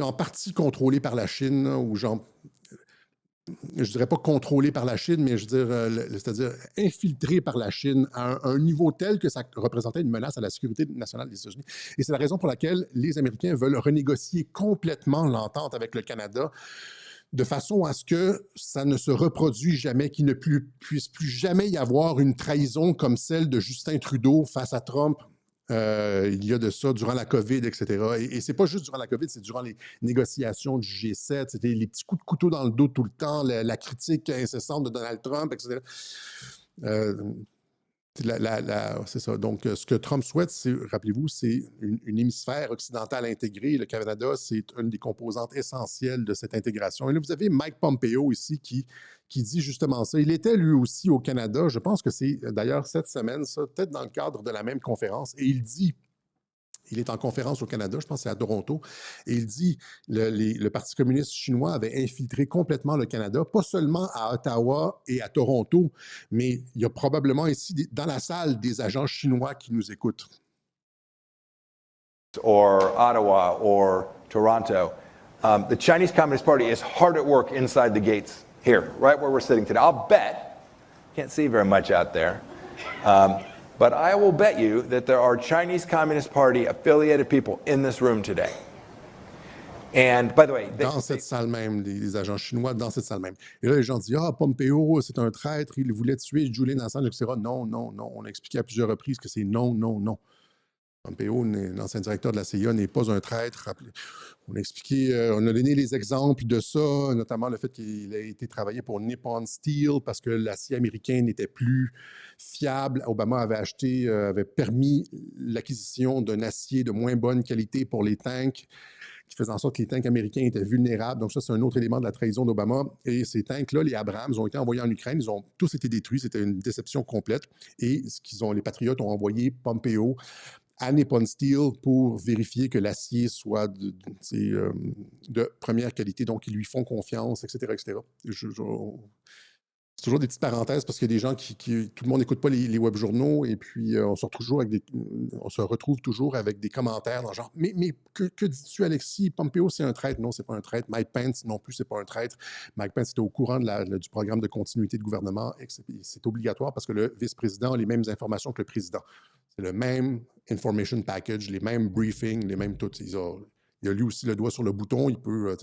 en partie contrôlé par la Chine, ou genre, je dirais pas contrôlé par la Chine, mais je veux dire, c'est-à-dire infiltré par la Chine à un niveau tel que ça représentait une menace à la sécurité nationale des États-Unis. Et c'est la raison pour laquelle les Américains veulent renégocier complètement l'entente avec le Canada, de façon à ce que ça ne se reproduise jamais, qu'il ne puisse plus jamais y avoir une trahison comme celle de Justin Trudeau face à Trump Il y a de ça durant la COVID, etc. Et c'est pas juste durant la COVID, c'est durant les négociations du G7. C'était les petits coups de couteau dans le dos tout le temps, la critique incessante de Donald Trump, etc. Euh, c'est ça. Donc, ce que Trump souhaite, rappelez-vous, c'est une hémisphère occidentale intégrée. Le Canada, c'est une des composantes essentielles de cette intégration. Et là, vous avez Mike Pompeo ici qui dit justement ça. Il était lui aussi au Canada. Je pense que c'est d'ailleurs cette semaine, ça, peut-être dans le cadre de la même conférence. Et il est en conférence au Canada, je pense que c'est à Toronto, et il dit le Parti communiste chinois avait infiltré complètement le Canada, pas seulement à Ottawa et à Toronto, mais il y a probablement ici, dans la salle, des agents chinois qui nous écoutent. Or Ottawa or Toronto. The Chinese Communist Party is hard at work inside the gates here, right where we're sitting today. I'll bet, can't see very much out there, but I will bet you that there are Chinese Communist Party affiliated people in this room today. And by the way, dans cette salle même, les agents chinois dans cette salle même. Et là, les gens disent, Pompeo, c'est un traître, il voulait tuer Julian Assange, etc. Non, non, non. On a expliqué à plusieurs reprises que c'est non, non, non. Pompeo, l'ancien directeur de la CIA, n'est pas un traître. On a expliqué, on a donné les exemples de ça, notamment le fait qu'il a été travaillé pour Nippon Steel parce que l'acier américain n'était plus fiable. Obama avait permis l'acquisition d'un acier de moins bonne qualité pour les tanks, qui faisait en sorte que les tanks américains étaient vulnérables. Donc ça, c'est un autre élément de la trahison d'Obama. Et ces tanks-là, les Abrams, ont été envoyés en Ukraine. Ils ont tous été détruits. C'était une déception complète. Et les Patriotes ont envoyé Pompeo à Nippon Steel pour vérifier que l'acier soit de première qualité. Donc, ils lui font confiance, etc., etc. C'est toujours des petites parenthèses parce qu'il y a des gens tout le monde n'écoute pas les web journaux et puis on se retrouve toujours avec des commentaires dans le genre mais que dis-tu, Alexis? Pompeo, c'est un traître? Non, c'est pas un traître. Mike Pence non plus, c'est pas un traître. Mike Pence était au courant du programme de continuité de gouvernement et c'est obligatoire parce que le vice-président a les mêmes informations que le président. C'est le même information package, les mêmes briefings, les mêmes tout. Il a lui aussi le doigt sur le bouton, il peut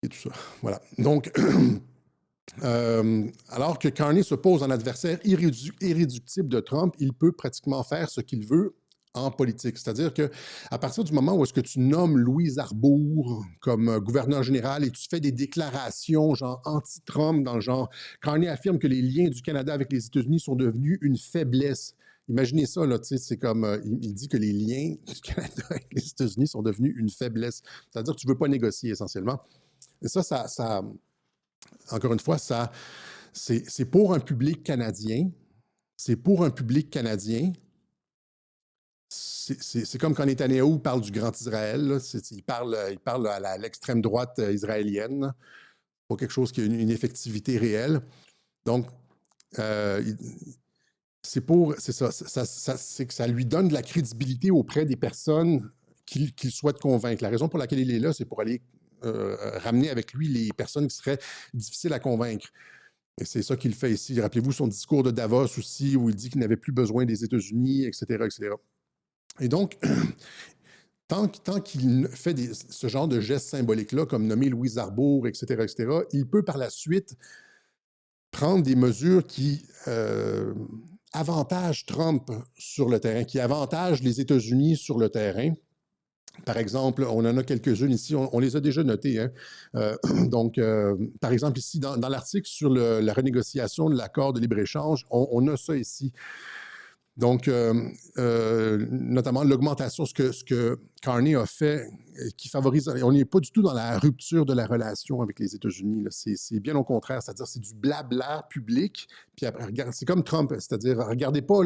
et tout ça. Voilà. Donc alors que Carney se pose en adversaire irréductible de Trump, il peut pratiquement faire ce qu'il veut en politique. C'est-à-dire qu'à partir du moment où est-ce que tu nommes Louise Arbour comme gouverneur général et tu fais des déclarations genre anti-Trump, dans le genre, Carney affirme que les liens du Canada avec les États-Unis sont devenus une faiblesse. Imaginez ça, là, c'est comme, il dit que les liens du Canada avec les États-Unis sont devenus une faiblesse. C'est-à-dire que tu ne veux pas négocier essentiellement. Et ça encore une fois, c'est pour un public canadien. C'est pour un public canadien. C'est comme quand Netanyahou parle du Grand Israël. Là, il parle à l'extrême droite israélienne. Pas quelque chose qui a une effectivité réelle. Donc, c'est que ça lui donne de la crédibilité auprès des personnes qu'il souhaite convaincre. La raison pour laquelle il est là, c'est pour aller ramener avec lui les personnes qui seraient difficiles à convaincre. Et c'est ça qu'il fait ici. Rappelez-vous son discours de Davos aussi, où il dit qu'il n'avait plus besoin des États-Unis, etc., etc. Et donc, tant qu'il fait ce genre de gestes symboliques-là, comme nommer Louise Arbour, etc., etc., il peut par la suite prendre des mesures qui avantagent Trump sur le terrain, qui avantagent les États-Unis sur le terrain. Par exemple, on en a quelques-unes ici, on les a déjà notées. Hein. Donc, par exemple, ici, dans l'article sur la renégociation de l'accord de libre-échange, on a ça ici. Donc, notamment l'augmentation, ce que Carney a fait, qui favorise, on n'est pas du tout dans la rupture de la relation avec les États-Unis. C'est bien au contraire, c'est-à-dire c'est du blabla public. Puis c'est comme Trump, c'est-à-dire regardez pas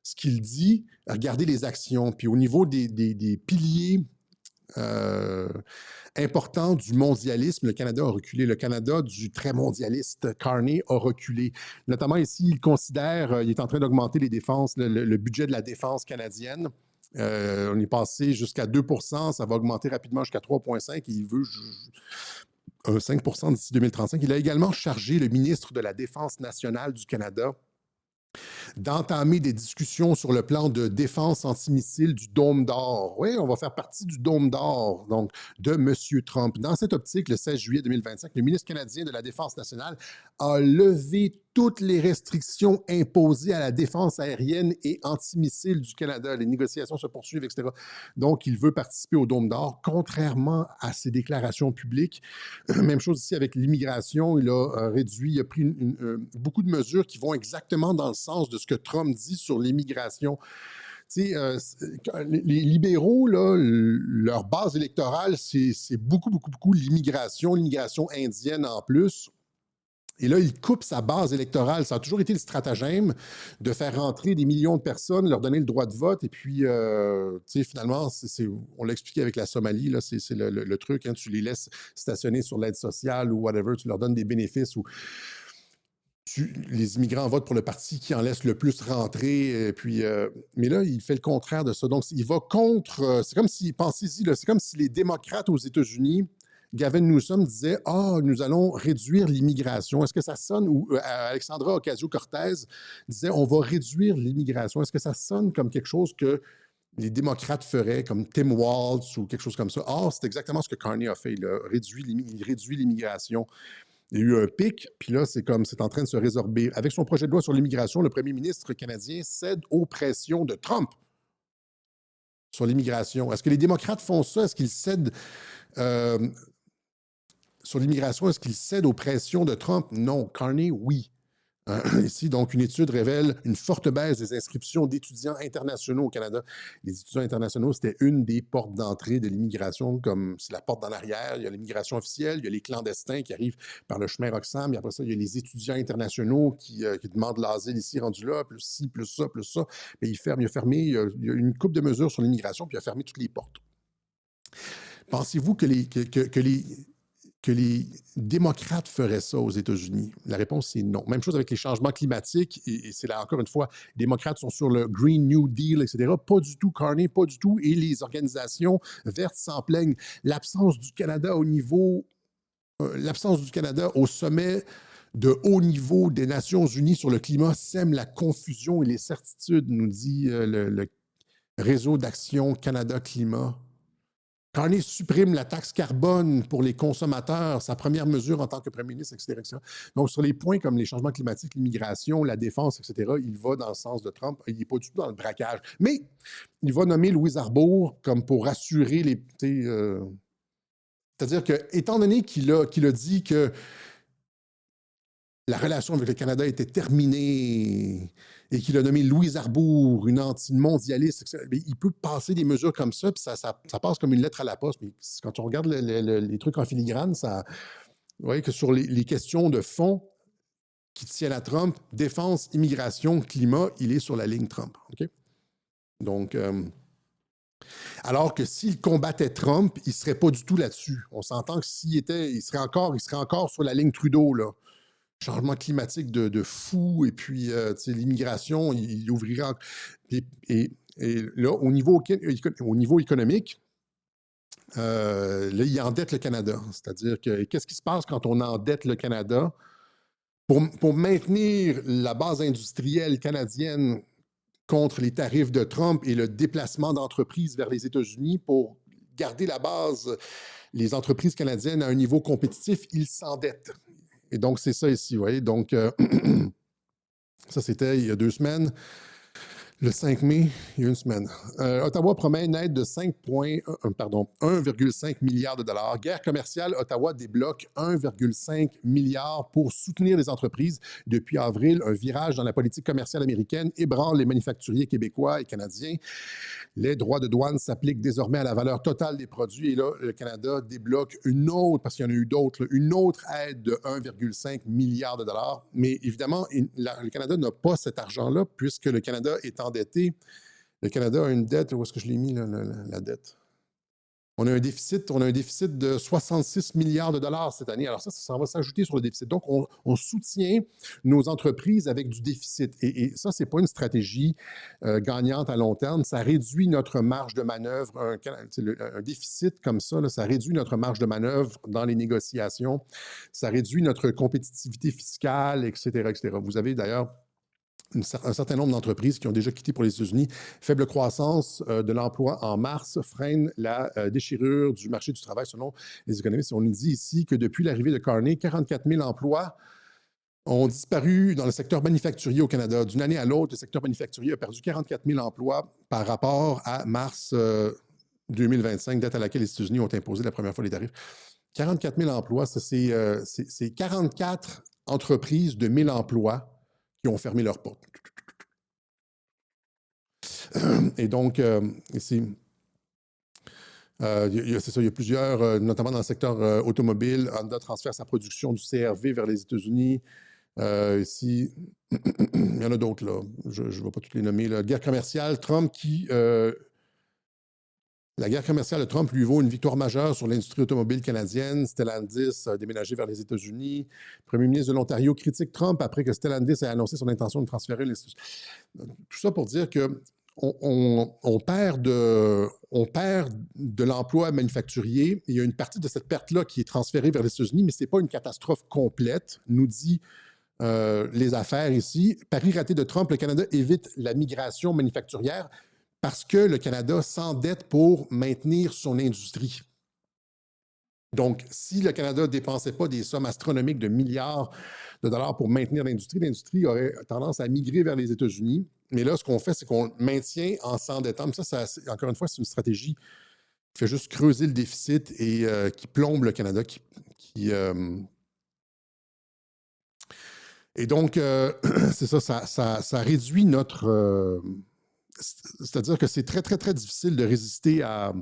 ce qu'il dit, regardez les actions. Puis au niveau des piliers importants du mondialisme, le Canada a reculé. Le Canada du très mondialiste Carney a reculé. Notamment ici, il considère, il est en train d'augmenter les défenses, le budget de la défense canadienne. On est passé jusqu'à 2 %, ça va augmenter rapidement jusqu'à 3,5 et il veut 5 % d'ici 2035. Il a également chargé le ministre de la Défense nationale du Canada d'entamer des discussions sur le plan de défense antimissile du Dôme d'Or. Oui, on va faire partie du Dôme d'Or, donc, de M. Trump. Dans cette optique, le 16 juillet 2025, le ministre canadien de la Défense nationale a levé toutes les restrictions imposées à la défense aérienne et antimissile du Canada. Les négociations se poursuivent, etc. Donc, il veut participer au Dôme d'Or, contrairement à ses déclarations publiques. Même chose ici avec l'immigration. Il a réduit, il a pris beaucoup de mesures qui vont exactement dans le sens de ce que Trump dit sur l'immigration. Tu sais, les libéraux, là, leur base électorale, c'est beaucoup l'immigration indienne en plus. Et là, il coupe sa base électorale. Ça a toujours été le stratagème de faire rentrer des millions de personnes, leur donner le droit de vote. Et puis, tu sais, finalement, on l'a expliqué avec la Somalie, là, c'est le truc. Hein, tu les laisses stationner sur l'aide sociale ou whatever, tu leur donnes des bénéfices ou les immigrants votent pour le parti qui en laisse le plus rentrer. Puis, mais là, il fait le contraire de ça. Donc, il va contre. C'est comme si, pensez-y, c'est comme si les démocrates aux États-Unis, Gavin Newsom disait nous allons réduire l'immigration. Est-ce que ça sonne, ou Alexandra Ocasio-Cortez disait on va réduire l'immigration. Est-ce que ça sonne comme quelque chose que les démocrates feraient, comme Tim Walz ou quelque chose comme ça? Or, c'est exactement ce que Carney a fait. Il réduit l'immigration. Il y a eu un pic, puis là, c'est en train de se résorber. Avec son projet de loi sur l'immigration, le premier ministre canadien cède aux pressions de Trump sur l'immigration. Est-ce que les démocrates font ça? Est-ce qu'ils cèdent sur l'immigration? Est-ce qu'ils cèdent aux pressions de Trump? Non. Carney, oui. Ici, donc, une étude révèle une forte baisse des inscriptions d'étudiants internationaux au Canada. Les étudiants internationaux, c'était une des portes d'entrée de l'immigration, comme c'est la porte dans l'arrière. Il y a l'immigration officielle, il y a les clandestins qui arrivent par le chemin Roxham, et après ça, il y a les étudiants internationaux qui demandent l'asile ici, rendu là, plus ci, plus ça, plus ça. Mais il a fermé, il y a une couple de mesures sur l'immigration, puis il a fermé toutes les portes. Pensez-vous que les démocrates feraient ça aux États-Unis? La réponse, c'est non. Même chose avec les changements climatiques, et c'est là encore une fois, les démocrates sont sur le Green New Deal, etc. Pas du tout, Carney, pas du tout, et les organisations vertes s'en plaignent. L'absence du Canada au sommet de haut niveau des Nations unies sur le climat sème la confusion et les certitudes, nous dit le Réseau d'action Canada-Climat. Carney supprime la taxe carbone pour les consommateurs, sa première mesure en tant que premier ministre, etc., etc. Donc, sur les points comme les changements climatiques, l'immigration, la défense, etc., il va dans le sens de Trump. Il n'est pas du tout dans le braquage. Mais il va nommer Louise Arbour comme pour assurer les... c'est-à-dire que, étant donné qu'il a dit que la relation avec le Canada était terminée et qu'il a nommé Louise Arbour, une anti-mondialiste, etc., il peut passer des mesures comme ça, puis ça passe comme une lettre à la poste. Mais quand on regarde les trucs en filigrane, vous voyez que sur les questions de fond qui tiennent à Trump, défense, immigration, climat, il est sur la ligne Trump. Okay? Donc, alors que s'il combattait Trump, il ne serait pas du tout là-dessus. On s'entend que il serait encore sur la ligne Trudeau, là. Changement climatique de fou, et puis l'immigration, il ouvrirait... Et là, au niveau économique, là, il endette le Canada. C'est-à-dire que qu'est-ce qui se passe quand on endette le Canada? Pour maintenir la base industrielle canadienne contre les tarifs de Trump et le déplacement d'entreprises vers les États-Unis, pour garder la base, les entreprises canadiennes à un niveau compétitif, ils s'endettent. Et donc, c'est ça ici, vous voyez. Donc, ça, c'était il y a 2 semaines. Le 5 mai, il y a une semaine. Ottawa promet une aide de 1,5 milliard de dollars. Guerre commerciale, Ottawa débloque 1,5 milliard pour soutenir les entreprises. Depuis avril, un virage dans la politique commerciale américaine ébranle les manufacturiers québécois et canadiens. Les droits de douane s'appliquent désormais à la valeur totale des produits. Et là, le Canada débloque une autre, parce qu'il y en a eu d'autres, une autre aide de 1,5 milliard de dollars. Mais évidemment, le Canada n'a pas cet argent-là, puisque le Canada est endetté. Le Canada a une dette, où est-ce que je l'ai mis, la dette? On a un déficit de 66 milliards de dollars cette année. Alors ça va s'ajouter sur le déficit. Donc, on soutient nos entreprises avec du déficit. Et ça, ce n'est pas une stratégie gagnante à long terme. Ça réduit notre marge de manœuvre. Un déficit comme ça, là, ça réduit notre marge de manœuvre dans les négociations. Ça réduit notre compétitivité fiscale, etc., etc. Vous avez d'ailleurs un certain nombre d'entreprises qui ont déjà quitté pour les États-Unis. Faible croissance de l'emploi en mars freine la déchirure du marché du travail selon les économistes. On nous dit ici que depuis l'arrivée de Carney, 44 000 emplois ont disparu dans le secteur manufacturier au Canada. D'une année à l'autre, le secteur manufacturier a perdu 44 000 emplois par rapport à mars 2025, date à laquelle les États-Unis ont imposé la première fois les tarifs. 44 000 emplois, c'est 44 entreprises de 1000 emplois qui ont fermé leurs portes. Et donc, c'est ça, il y a plusieurs, notamment dans le secteur automobile. Honda transfère sa production du CR-V vers les États-Unis. Ici, il y en a d'autres, là. Je ne vais pas toutes les nommer. La guerre commerciale, la guerre commerciale de Trump lui vaut une victoire majeure sur l'industrie automobile canadienne. Stellantis a déménagé vers les États-Unis. Le premier ministre de l'Ontario critique Trump après que Stellantis ait annoncé son intention de transférer les... Tout ça pour dire que on perd de l'emploi manufacturier. Il y a une partie de cette perte-là qui est transférée vers les États-Unis, mais ce n'est pas une catastrophe complète, nous dit les affaires ici. Pari raté de Trump, le Canada évite la migration manufacturière parce que le Canada s'endette pour maintenir son industrie. Donc, si le Canada ne dépensait pas des sommes astronomiques de milliards de dollars pour maintenir l'industrie aurait tendance à migrer vers les États-Unis. Mais là, ce qu'on fait, c'est qu'on maintient en s'endettant. Ça, encore une fois, c'est une stratégie qui fait juste creuser le déficit et qui plombe le Canada, Et donc, c'est ça réduit notre... c'est-à-dire que c'est très, très, très difficile de résister à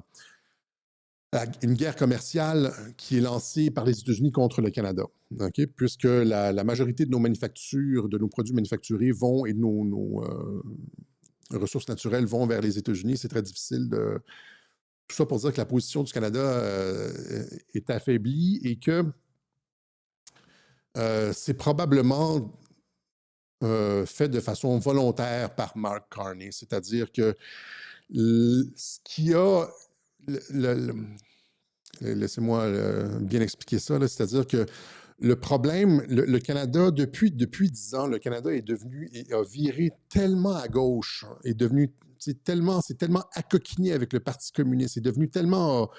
une guerre commerciale qui est lancée par les États-Unis contre le Canada, okay? Puisque la majorité de nos manufactures, de nos produits manufacturés vont et de nos ressources naturelles vont vers les États-Unis. C'est très difficile de... Tout ça pour dire que la position du Canada est affaiblie et que c'est probablement fait de façon volontaire par Mark Carney. C'est-à-dire que ce qui a... Laissez-moi bien expliquer ça. C'est-à-dire que le problème, le Canada, depuis 10 ans, le Canada a viré tellement à gauche, c'est tellement accoquiné avec le Parti communiste, c'est devenu tellement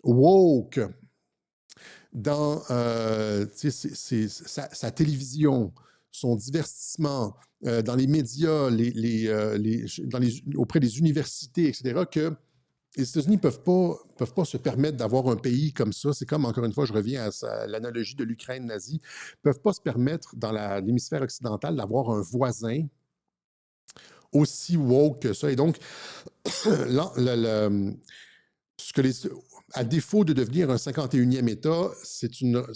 woke dans sa télévision, son divertissement, dans les médias, auprès des universités, etc., que les États-Unis ne peuvent pas se permettre d'avoir un pays comme ça. C'est comme, encore une fois, je reviens à l'analogie de l'Ukraine nazie. Ils ne peuvent pas se permettre, dans l'hémisphère occidental, d'avoir un voisin aussi woke que ça. Et donc, à défaut de devenir un 51e État, c'est une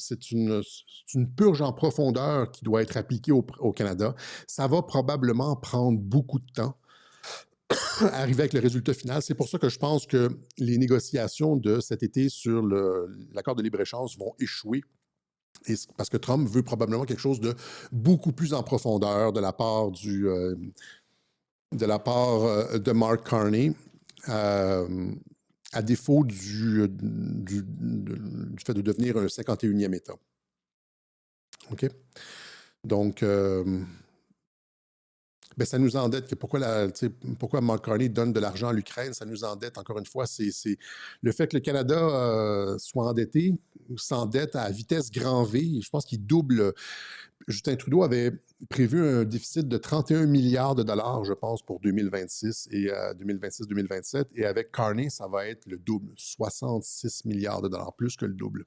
purge en profondeur qui doit être appliquée au Canada. Ça va probablement prendre beaucoup de temps. Arriver avec le résultat final. C'est pour ça que je pense que les négociations de cet été sur l'accord de libre-échange vont échouer. Parce que Trump veut probablement quelque chose de beaucoup plus en profondeur de la part de Mark Carney, à défaut du fait de devenir un 51e État. OK? Donc... ben, ça nous endette. Pourquoi Mark Carney donne de l'argent à l'Ukraine? Ça nous endette, encore une fois. C'est le fait que le Canada soit endetté, s'endette à vitesse grand V. Je pense qu'il double. Justin Trudeau avait prévu un déficit de 31 milliards de dollars, je pense, pour 2026 et 2026-2027. Et avec Carney, ça va être le double, 66 milliards de dollars, plus que le double.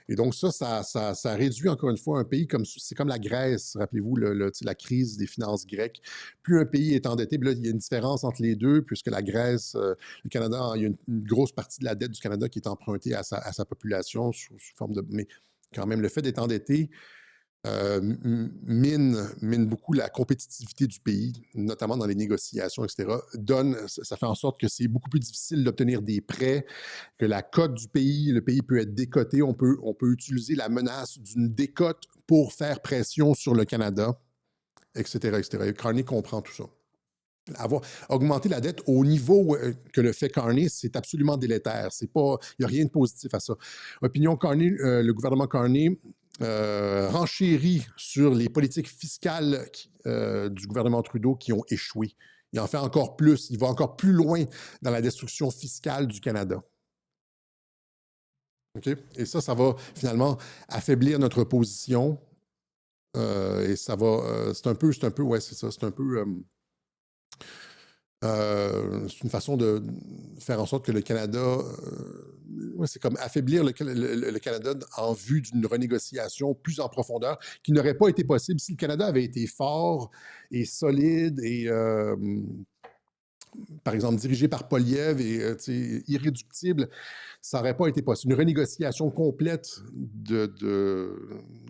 Et donc ça réduit encore une fois un pays comme... C'est comme la Grèce, rappelez-vous, la crise des finances grecques. Plus un pays est endetté, là, il y a une différence entre les deux, puisque la Grèce, le Canada, il y a une grosse partie de la dette du Canada qui est empruntée à sa population sous forme de... Mais quand même, le fait d'être endetté mine beaucoup la compétitivité du pays, notamment dans les négociations, etc. Ça fait en sorte que c'est beaucoup plus difficile d'obtenir des prêts, que la cote du pays, le pays peut être décoté. On peut utiliser la menace d'une décote pour faire pression sur le Canada, etc., etc. Et Carney comprend tout ça. Augmenter la dette au niveau que le fait Carney, c'est absolument délétère. Il n'y a rien de positif à ça. Opinion Carney, le gouvernement Carney renchérit sur les politiques fiscales du gouvernement Trudeau qui ont échoué. Il en fait encore plus. Il va encore plus loin dans la destruction fiscale du Canada. Okay? Et ça va finalement affaiblir notre position Et ça va. C'est un peu, ouais, c'est ça. C'est un peu. C'est une façon de faire en sorte que le Canada. Ouais, c'est comme affaiblir le Canada en vue d'une renégociation plus en profondeur qui n'aurait pas été possible si le Canada avait été fort et solide et. Par exemple, dirigé par Poilievre et irréductible, ça n'aurait pas été possible. Une renégociation complète de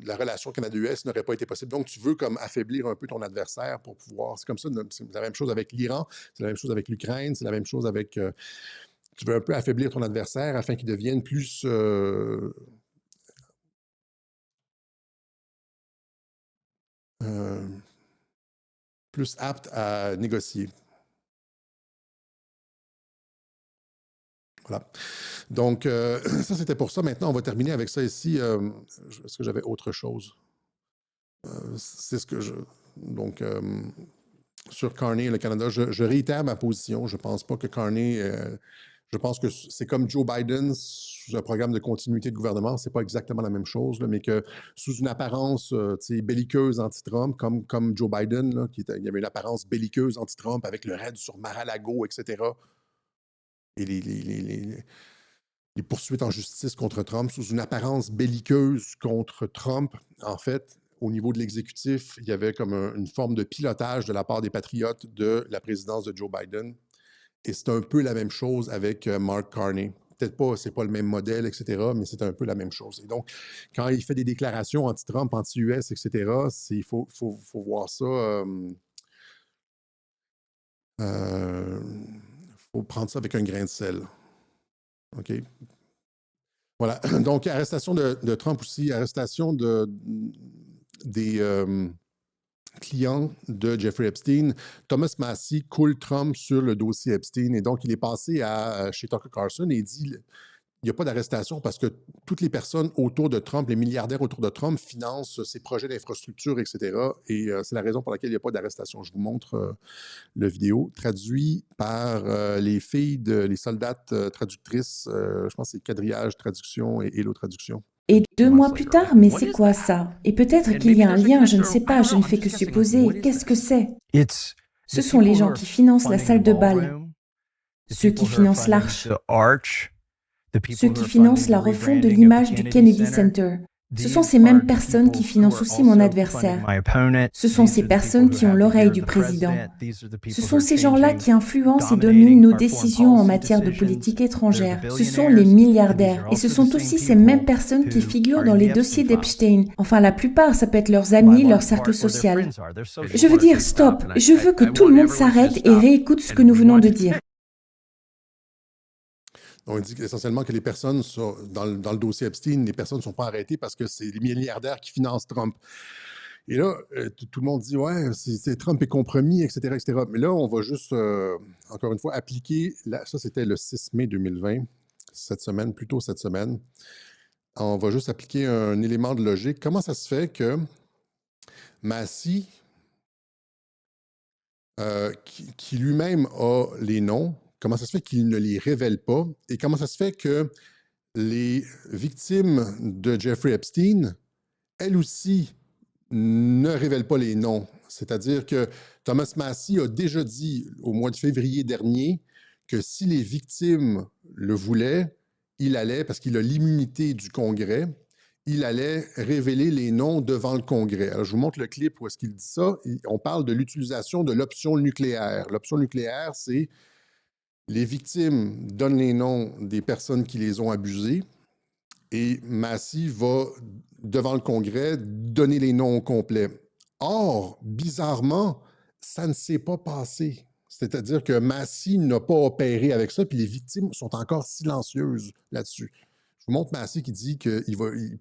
la relation Canada-US n'aurait pas été possible. Donc, tu veux comme affaiblir un peu ton adversaire pour pouvoir... C'est comme ça, c'est la même chose avec l'Iran, c'est la même chose avec l'Ukraine, c'est la même chose avec... tu veux un peu affaiblir ton adversaire afin qu'il devienne plus... plus apte à négocier. Voilà. Donc, ça, c'était pour ça. Maintenant, on va terminer avec ça ici. Est-ce que j'avais autre chose? C'est ce que je... Donc, sur Carney et le Canada, je réitère ma position. Je ne pense pas que Carney... je pense que c'est comme Joe Biden sous un programme de continuité de gouvernement. C'est pas exactement la même chose, là, mais que sous une apparence belliqueuse anti-Trump, comme Joe Biden, là, il y avait une apparence belliqueuse anti-Trump avec le raid sur Mar-a-Lago, etc. Et les poursuites en justice contre Trump sous une apparence belliqueuse contre Trump, en fait, au niveau de l'exécutif, il y avait comme une forme de pilotage de la part des patriotes de la présidence de Joe Biden. Et c'est un peu la même chose avec Mark Carney. Peut-être pas, c'est pas le même modèle, etc., mais c'est un peu la même chose. Et donc, quand il fait des déclarations anti-Trump, anti-US, etc., il faut voir ça... faut prendre ça avec un grain de sel. OK? Voilà. Donc, arrestation de Trump aussi, arrestation des clients de Jeffrey Epstein. Thomas Massie coule Trump sur le dossier Epstein et donc il est passé chez Tucker Carlson et il dit il n'y a pas d'arrestation parce que toutes les personnes autour de Trump, les milliardaires autour de Trump financent ses projets d'infrastructure, etc. Et c'est la raison pour laquelle il n'y a pas d'arrestation. Je vous montre le vidéo traduit par les filles les soldates traductrices. Je pense que c'est Quadrillage Traduction et Hello Traduction. Et 2 mois plus tard, mais c'est quoi ça? Et peut-être qu'il y a un lien, je ne sais pas, je ne fais que supposer. Qu'est-ce que c'est? Ce sont les gens qui financent la salle de bal, ceux qui financent l'Arche, ceux qui financent la refonte de l'image du Kennedy Center. Ce sont ces mêmes personnes qui financent aussi mon adversaire. Ce sont ces personnes qui ont l'oreille du président. Ce sont ces gens-là qui influencent et dominent nos décisions en matière de politique étrangère. Ce sont les milliardaires. Et ce sont aussi ces mêmes personnes qui figurent dans les dossiers d'Epstein. Enfin, la plupart, ça peut être leurs amis, leur cercle social. Je veux dire, stop. Je veux que tout le monde s'arrête et réécoute ce que nous venons de dire. On dit essentiellement que les personnes dans le dossier Epstein, les personnes ne sont pas arrêtées parce que c'est les milliardaires qui financent Trump. Et là, tout le monde dit, ouais, Trump est compromis, etc., etc. Mais là, on va juste, encore une fois, appliquer, ça c'était le 6 mai 2020, plus tôt cette semaine. On va juste appliquer un élément de logique. Comment ça se fait que Massie, qui lui-même a les noms, comment ça se fait qu'il ne les révèle pas? Et comment ça se fait que les victimes de Jeffrey Epstein, elles aussi, ne révèlent pas les noms? C'est-à-dire que Thomas Massie a déjà dit au mois de février dernier que si les victimes le voulaient, il allait, parce qu'il a l'immunité du Congrès, il allait révéler les noms devant le Congrès. Alors, je vous montre le clip où est-ce qu'il dit ça. On parle de l'utilisation de l'option nucléaire. L'option nucléaire, c'est les victimes donnent les noms des personnes qui les ont abusées et Massie va, devant le Congrès, donner les noms au complet. Or, bizarrement, ça ne s'est pas passé. C'est-à-dire que Massie n'a pas opéré avec ça, puis les victimes sont encore silencieuses là-dessus. Je vous montre Massie qui dit qu'il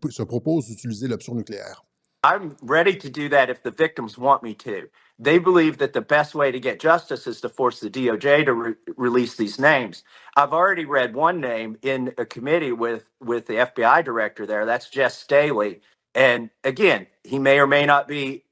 se propose d'utiliser l'option nucléaire. I'm ready to do that if the victims want me to. They believe that the best way to get justice is to force the DOJ to release these names. I've already read one name in a committee with the FBI director there. That's Jess Staley. And again, he may or may not be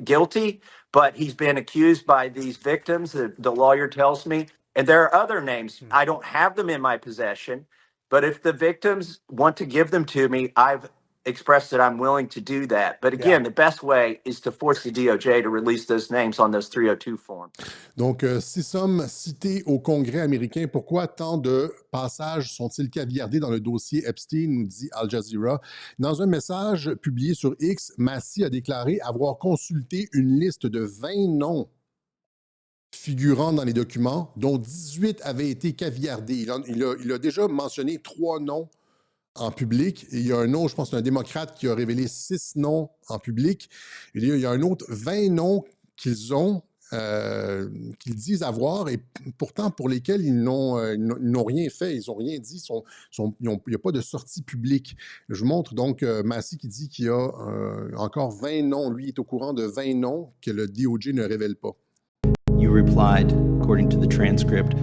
guilty, but he's been accused by these victims, the lawyer tells me. And there are other names. I don't have them in my possession, but if the victims want to give them to me, I've expressed that I'm willing to do that. But again, the best way is to force the DOJ to release those names on those 302 forms. Donc, 6 sommes cités au Congrès américain. Pourquoi tant de passages sont-ils caviardés dans le dossier Epstein, nous dit Al Jazeera. Dans un message publié sur X, Massey a déclaré avoir consulté une liste de 20 noms figurant dans les documents, dont 18 avaient été caviardés. Il a déjà mentionné 3 noms en public. Et il y a un autre, je pense, c'est un démocrate qui a révélé 6 noms en public. Et il y a un autre 20 noms qu'ils ont, qu'ils disent avoir, et pourtant pour lesquels ils n'ont rien fait, ils n'ont rien dit, il n'y a pas de sortie publique. Je vous montre donc Massey qui dit qu'il y a encore 20 noms. Lui, il est au courant de 20 noms que le DOJ ne révèle pas. You replied, according to the transcript,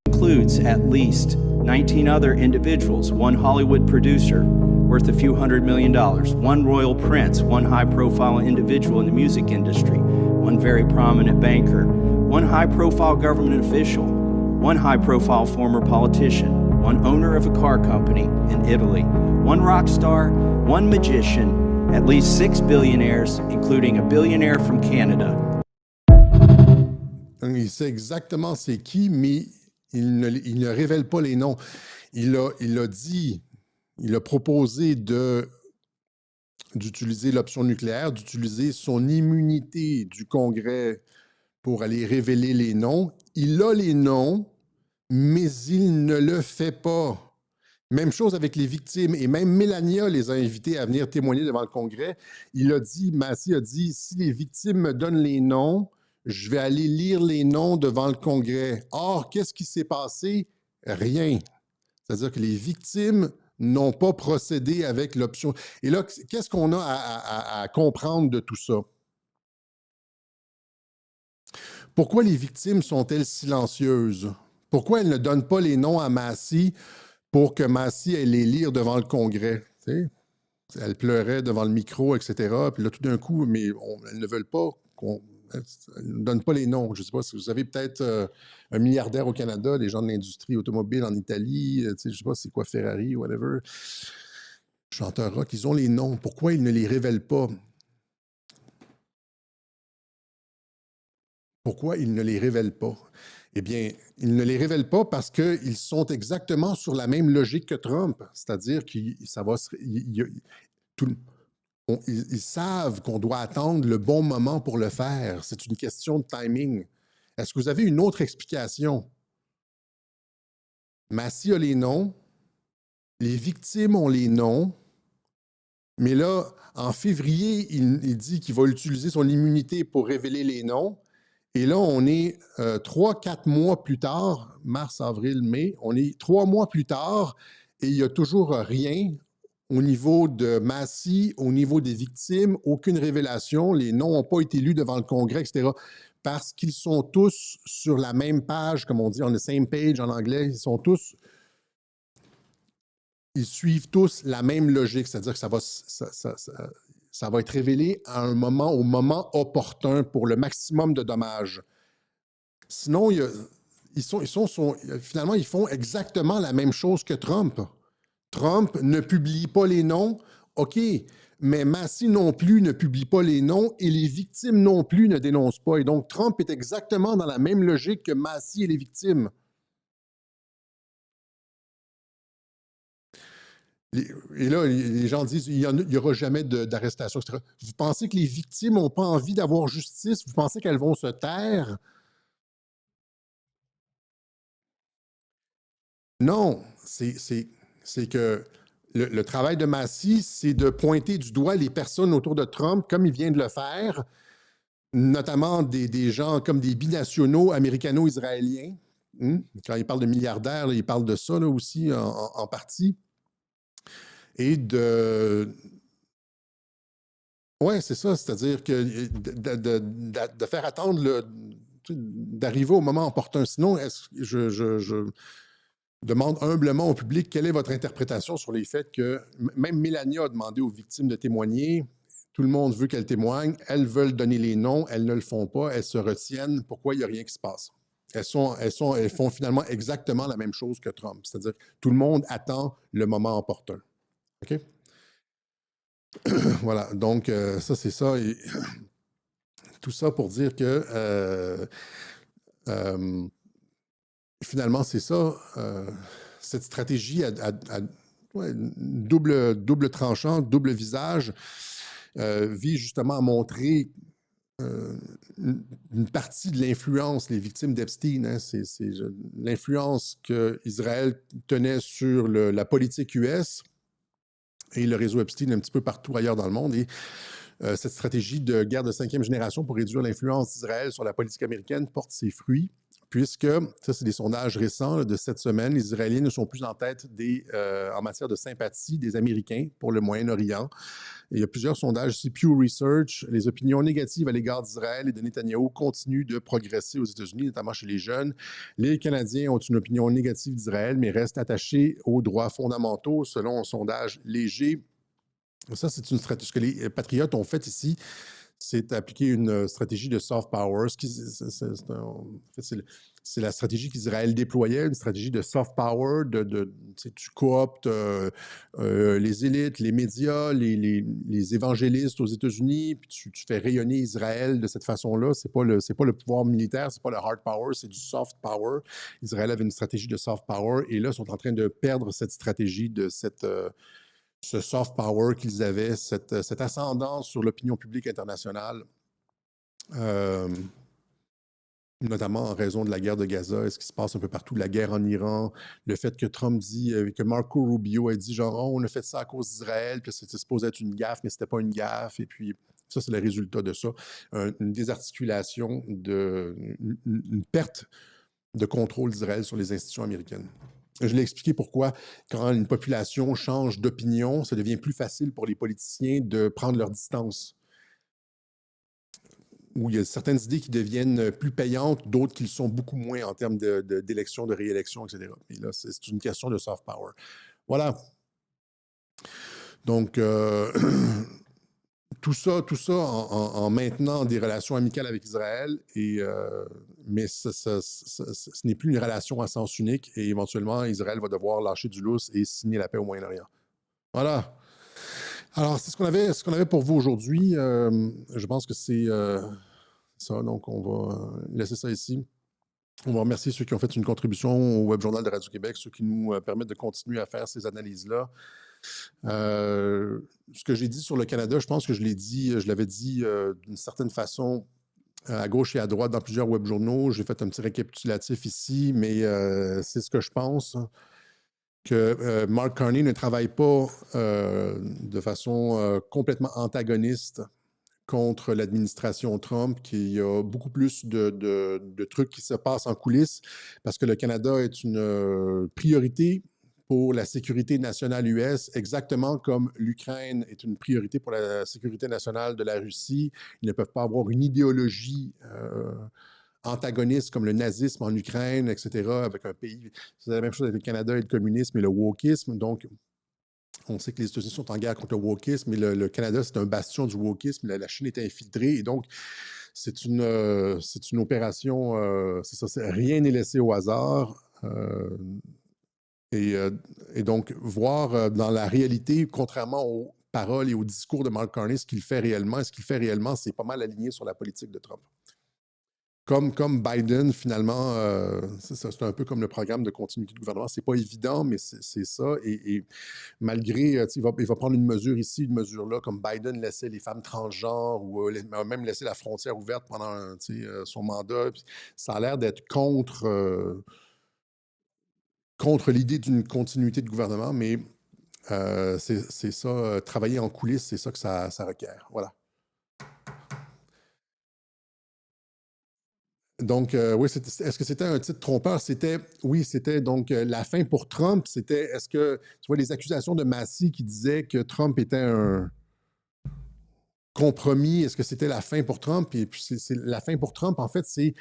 includes at least 19 other individuals, one Hollywood producer worth a few $100 million, one royal prince, one high-profile individual in the music industry, one very prominent banker, one high-profile government official, one high-profile former politician, one owner of a car company in Italy, one rock star, one magician, at least 6 billionaires, including a billionaire from Canada. Il sait exactement c'est qui, mais il ne révèle pas les noms. Il a dit, il a proposé d'utiliser l'option nucléaire, d'utiliser son immunité du Congrès pour aller révéler les noms. Il a les noms, mais il ne le fait pas. Même chose avec les victimes. Et même Melania les a invités à venir témoigner devant le Congrès. Massey a dit, si les victimes me donnent les noms, je vais aller lire les noms devant le Congrès. Or, qu'est-ce qui s'est passé? Rien. C'est-à-dire que les victimes n'ont pas procédé avec l'option. Et là, qu'est-ce qu'on a à comprendre de tout ça? Pourquoi les victimes sont-elles silencieuses? Pourquoi elles ne donnent pas les noms à Massey pour que Massey aille les lire devant le Congrès? Tu sais, elles pleuraient devant le micro, etc. Puis là, tout d'un coup, mais elles ne veulent pas elles ne donnent pas les noms. Je ne sais pas si vous avez peut-être un milliardaire au Canada, les gens de l'industrie automobile en Italie, je ne sais pas c'est quoi, Ferrari, whatever. Chanteurs rock, ils ont les noms. Pourquoi ils ne les révèlent pas? Pourquoi ils ne les révèlent pas? Eh bien, ils ne les révèlent pas parce qu'ils sont exactement sur la même logique que Trump. C'est-à-dire qu'ils savent qu'on doit attendre le bon moment pour le faire. C'est une question de timing. Est-ce que vous avez une autre explication? Massey a les noms, les victimes ont les noms, mais là, en février, il dit qu'il va utiliser son immunité pour révéler les noms. Et là, on est 3-4 mois plus tard, mars, avril, mai, on est 3 mois plus tard et il n'y a toujours rien au niveau de Massey, au niveau des victimes, aucune révélation, les noms n'ont pas été lus devant le Congrès, etc. Parce qu'ils sont tous sur la même page, comme on dit, on the same page en anglais, ils suivent tous la même logique, c'est-à-dire que ça va être révélé au moment opportun pour le maximum de dommages. Sinon, finalement, ils font exactement la même chose que Trump. Trump ne publie pas les noms, OK, mais Massey non plus ne publie pas les noms et les victimes non plus ne dénoncent pas. Et donc, Trump est exactement dans la même logique que Massey et les victimes. Et là, les gens disent il n'y aura jamais d'arrestation, etc. Vous pensez que les victimes n'ont pas envie d'avoir justice? Vous pensez qu'elles vont se taire? Non, c'est que le travail de Massey, c'est de pointer du doigt les personnes autour de Trump, comme il vient de le faire, notamment des gens comme des binationaux américano-israéliens. Quand il parle de milliardaires, là, il parle de ça là, aussi en partie. Et ouais, c'est ça, c'est-à-dire que de faire attendre d'arriver au moment opportun. Sinon, je demande humblement au public quelle est votre interprétation sur les faits que même Melania a demandé aux victimes de témoigner. Tout le monde veut qu'elles témoignent. Elles veulent donner les noms. Elles ne le font pas. Elles se retiennent. Pourquoi il n'y a rien qui se passe? Elles font finalement exactement la même chose que Trump. C'est-à-dire que tout le monde attend le moment opportun. OK? Voilà, donc ça, c'est ça. Et tout ça pour dire que finalement, c'est ça. Cette stratégie ouais, double tranchant, double visage, vise justement à montrer une partie de l'influence, les victimes d'Epstein, hein, c'est l'influence qu'Israël tenait sur la politique US et le réseau Epstein un petit peu partout ailleurs dans le monde. Et cette stratégie de guerre de 5e génération pour réduire l'influence d'Israël sur la politique américaine porte ses fruits, puisque, ça c'est des sondages récents là, de cette semaine, les Israéliens ne sont plus en tête en matière de sympathie des Américains pour le Moyen-Orient. Il y a plusieurs sondages ici, Pew Research, les opinions négatives à l'égard d'Israël et de Netanyahou continuent de progresser aux États-Unis, notamment chez les jeunes. Les Canadiens ont une opinion négative d'Israël, mais restent attachés aux droits fondamentaux, selon un sondage léger. Ça, c'est une stratégie que les patriotes ont faite ici. C'est appliquer une stratégie de soft power. C'est la stratégie qu'Israël déployait, une stratégie de soft power, tu cooptes les élites, les médias, les évangélistes aux États-Unis, puis tu fais rayonner Israël de cette façon-là. C'est pas le pouvoir militaire, c'est pas le hard power, c'est du soft power. Israël avait une stratégie de soft power, et là, ils sont en train de perdre cette stratégie de ce soft power qu'ils avaient, cette ascendance sur l'opinion publique internationale, notamment en raison de la guerre de Gaza, ce qui se passe un peu partout, la guerre en Iran, le fait que Trump dit, que Marco Rubio a dit genre, oh, on a fait ça à cause d'Israël, puis c'était supposé être une gaffe, mais c'était pas une gaffe, et puis ça, c'est le résultat de ça, une désarticulation, une perte de contrôle d'Israël sur les institutions américaines. Je l'ai expliqué pourquoi, quand une population change d'opinion, ça devient plus facile pour les politiciens de prendre leur distance. Où il y a certaines idées qui deviennent plus payantes, d'autres qui le sont beaucoup moins en termes d'élection, de réélection, etc. Et là, c'est une question de soft power. Voilà. Donc, tout ça en maintenant des relations amicales avec Israël, mais ce n'est plus une relation à sens unique, et éventuellement, Israël va devoir lâcher du lousse et signer la paix au Moyen-Orient. Voilà. Alors, c'est ce qu'on avait pour vous aujourd'hui. Je pense que c'est ça, donc on va laisser ça ici. On va remercier ceux qui ont fait une contribution au Web Journal de Radio-Québec, ceux qui nous permettent de continuer à faire ces analyses-là. Ce que j'ai dit sur le Canada, je pense que je l'avais dit d'une certaine façon à gauche et à droite dans plusieurs web journaux. J'ai fait un petit récapitulatif ici, mais c'est ce que je pense, que Mark Carney ne travaille pas de façon complètement antagoniste contre l'administration Trump, qu'il y a beaucoup plus de trucs qui se passent en coulisses, parce que le Canada est une priorité pour la sécurité nationale US, exactement comme l'Ukraine est une priorité pour la sécurité nationale de la Russie. Ils ne peuvent pas avoir une idéologie antagoniste comme le nazisme en Ukraine, etc., avec un pays. C'est la même chose avec le Canada et le communisme et le wokisme. Donc, on sait que les États-Unis sont en guerre contre le wokisme, mais le Canada, c'est un bastion du wokisme. La Chine est infiltrée, et donc, c'est une opération, c'est ça, rien n'est laissé au hasard. Et donc, voir dans la réalité, contrairement aux paroles et aux discours de Mark Carney, ce qu'il fait réellement, et ce qu'il fait réellement, c'est pas mal aligné sur la politique de Trump. Comme Biden, finalement, c'est un peu comme le programme de continuité de gouvernement. C'est pas évident, mais c'est ça. Et malgré, il va prendre une mesure ici, une mesure là, comme Biden laissait les femmes transgenres, ou même laissé la frontière ouverte pendant son mandat. Puis ça a l'air d'être contre l'idée d'une continuité de gouvernement, mais c'est ça, travailler en coulisses, c'est ça que ça requiert. Voilà. Donc, oui, est-ce que c'était un titre trompeur? Oui, c'était donc la fin pour Trump. Est-ce que, tu vois, les accusations de Massey qui disaient que Trump était un compromis, est-ce que c'était la fin pour Trump? Et puis, c'est la fin pour Trump, en fait, c'est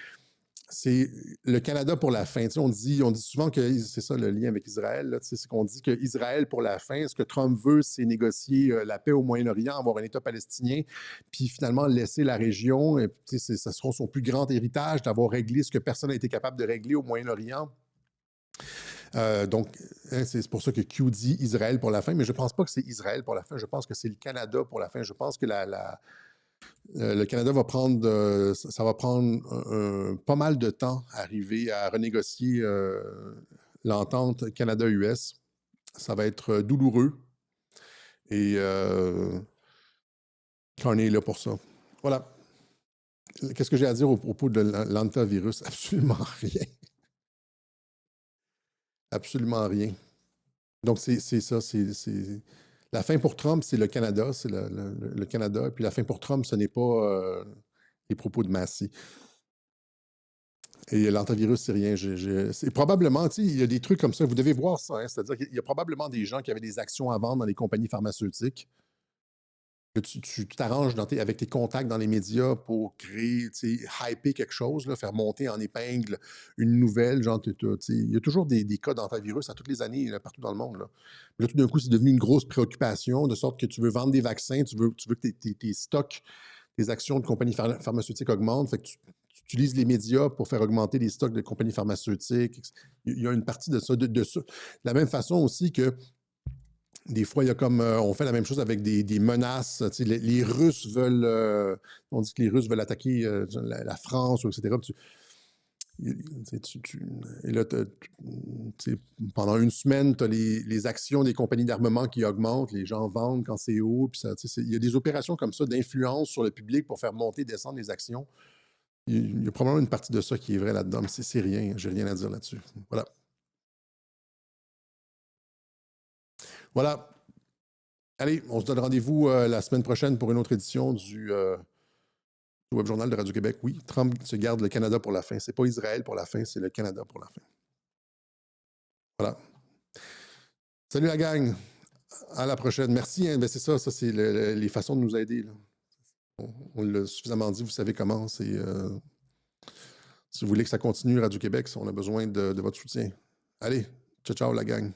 le Canada pour la fin. Tu sais, on dit souvent que c'est ça le lien avec Israël. Là, tu sais, c'est qu'on dit que Israël pour la fin, ce que Trump veut, c'est négocier la paix au Moyen-Orient, avoir un État palestinien, puis finalement laisser la région. Et, tu sais, ça sera son plus grand héritage d'avoir réglé ce que personne n'a été capable de régler au Moyen-Orient. Donc, hein, c'est pour ça que Q dit Israël pour la fin, mais je ne pense pas que c'est Israël pour la fin. Je pense que c'est le Canada pour la fin. Je pense que le Canada va prendre, ça va prendre pas mal de temps à arriver à renégocier l'entente Canada-US. Ça va être douloureux. Et qu'on est là pour ça. Voilà. Qu'est-ce que j'ai à dire au propos de l'antivirus? Absolument rien. Absolument rien. Donc, c'est ça. La fin pour Trump, c'est le Canada. C'est le Canada. Puis la fin pour Trump, ce n'est pas les propos de Massey. Et l'antivirus, c'est rien. C'est probablement, tu sais, il y a des trucs comme ça. Vous devez voir ça. Hein, c'est-à-dire qu'il y a probablement des gens qui avaient des actions à vendre dans les compagnies pharmaceutiques. Que tu t'arranges avec tes contacts dans les médias pour créer, hyper quelque chose, là, faire monter en épingle une nouvelle. Genre, il y a toujours des cas d'antivirus à toutes les années, là, partout dans le monde. Là, tout d'un coup, c'est devenu une grosse préoccupation, de sorte que tu veux vendre des vaccins, tu veux que tes stocks, tes actions de compagnies pharmaceutiques augmentent. Fait que tu utilises les médias pour faire augmenter les stocks de compagnies pharmaceutiques. Il y a une partie de ça. De la même façon aussi que des fois, il y a comme on fait la même chose avec des menaces. Les Russes veulent, on dit que les Russes veulent attaquer la France, etc. Et là, pendant une semaine, tu as les actions des compagnies d'armement qui augmentent, les gens vendent quand c'est haut. Puis il y a des opérations comme ça d'influence sur le public pour faire monter, descendre les actions. Il y a probablement une partie de ça qui est vraie là-dedans, mais c'est rien. J'ai rien à dire là-dessus. Voilà. Voilà. Allez, on se donne rendez-vous la semaine prochaine pour une autre édition du Web Journal de Radio-Québec. Oui, Trump se garde le Canada pour la fin. C'est pas Israël pour la fin, c'est le Canada pour la fin. Voilà. Salut la gang. À la prochaine. Merci. Hein. Ben, c'est ça c'est les façons de nous aider. Là. On l'a suffisamment dit, vous savez comment. Si vous voulez que ça continue, Radio-Québec, on a besoin de votre soutien. Allez, ciao, ciao la gang.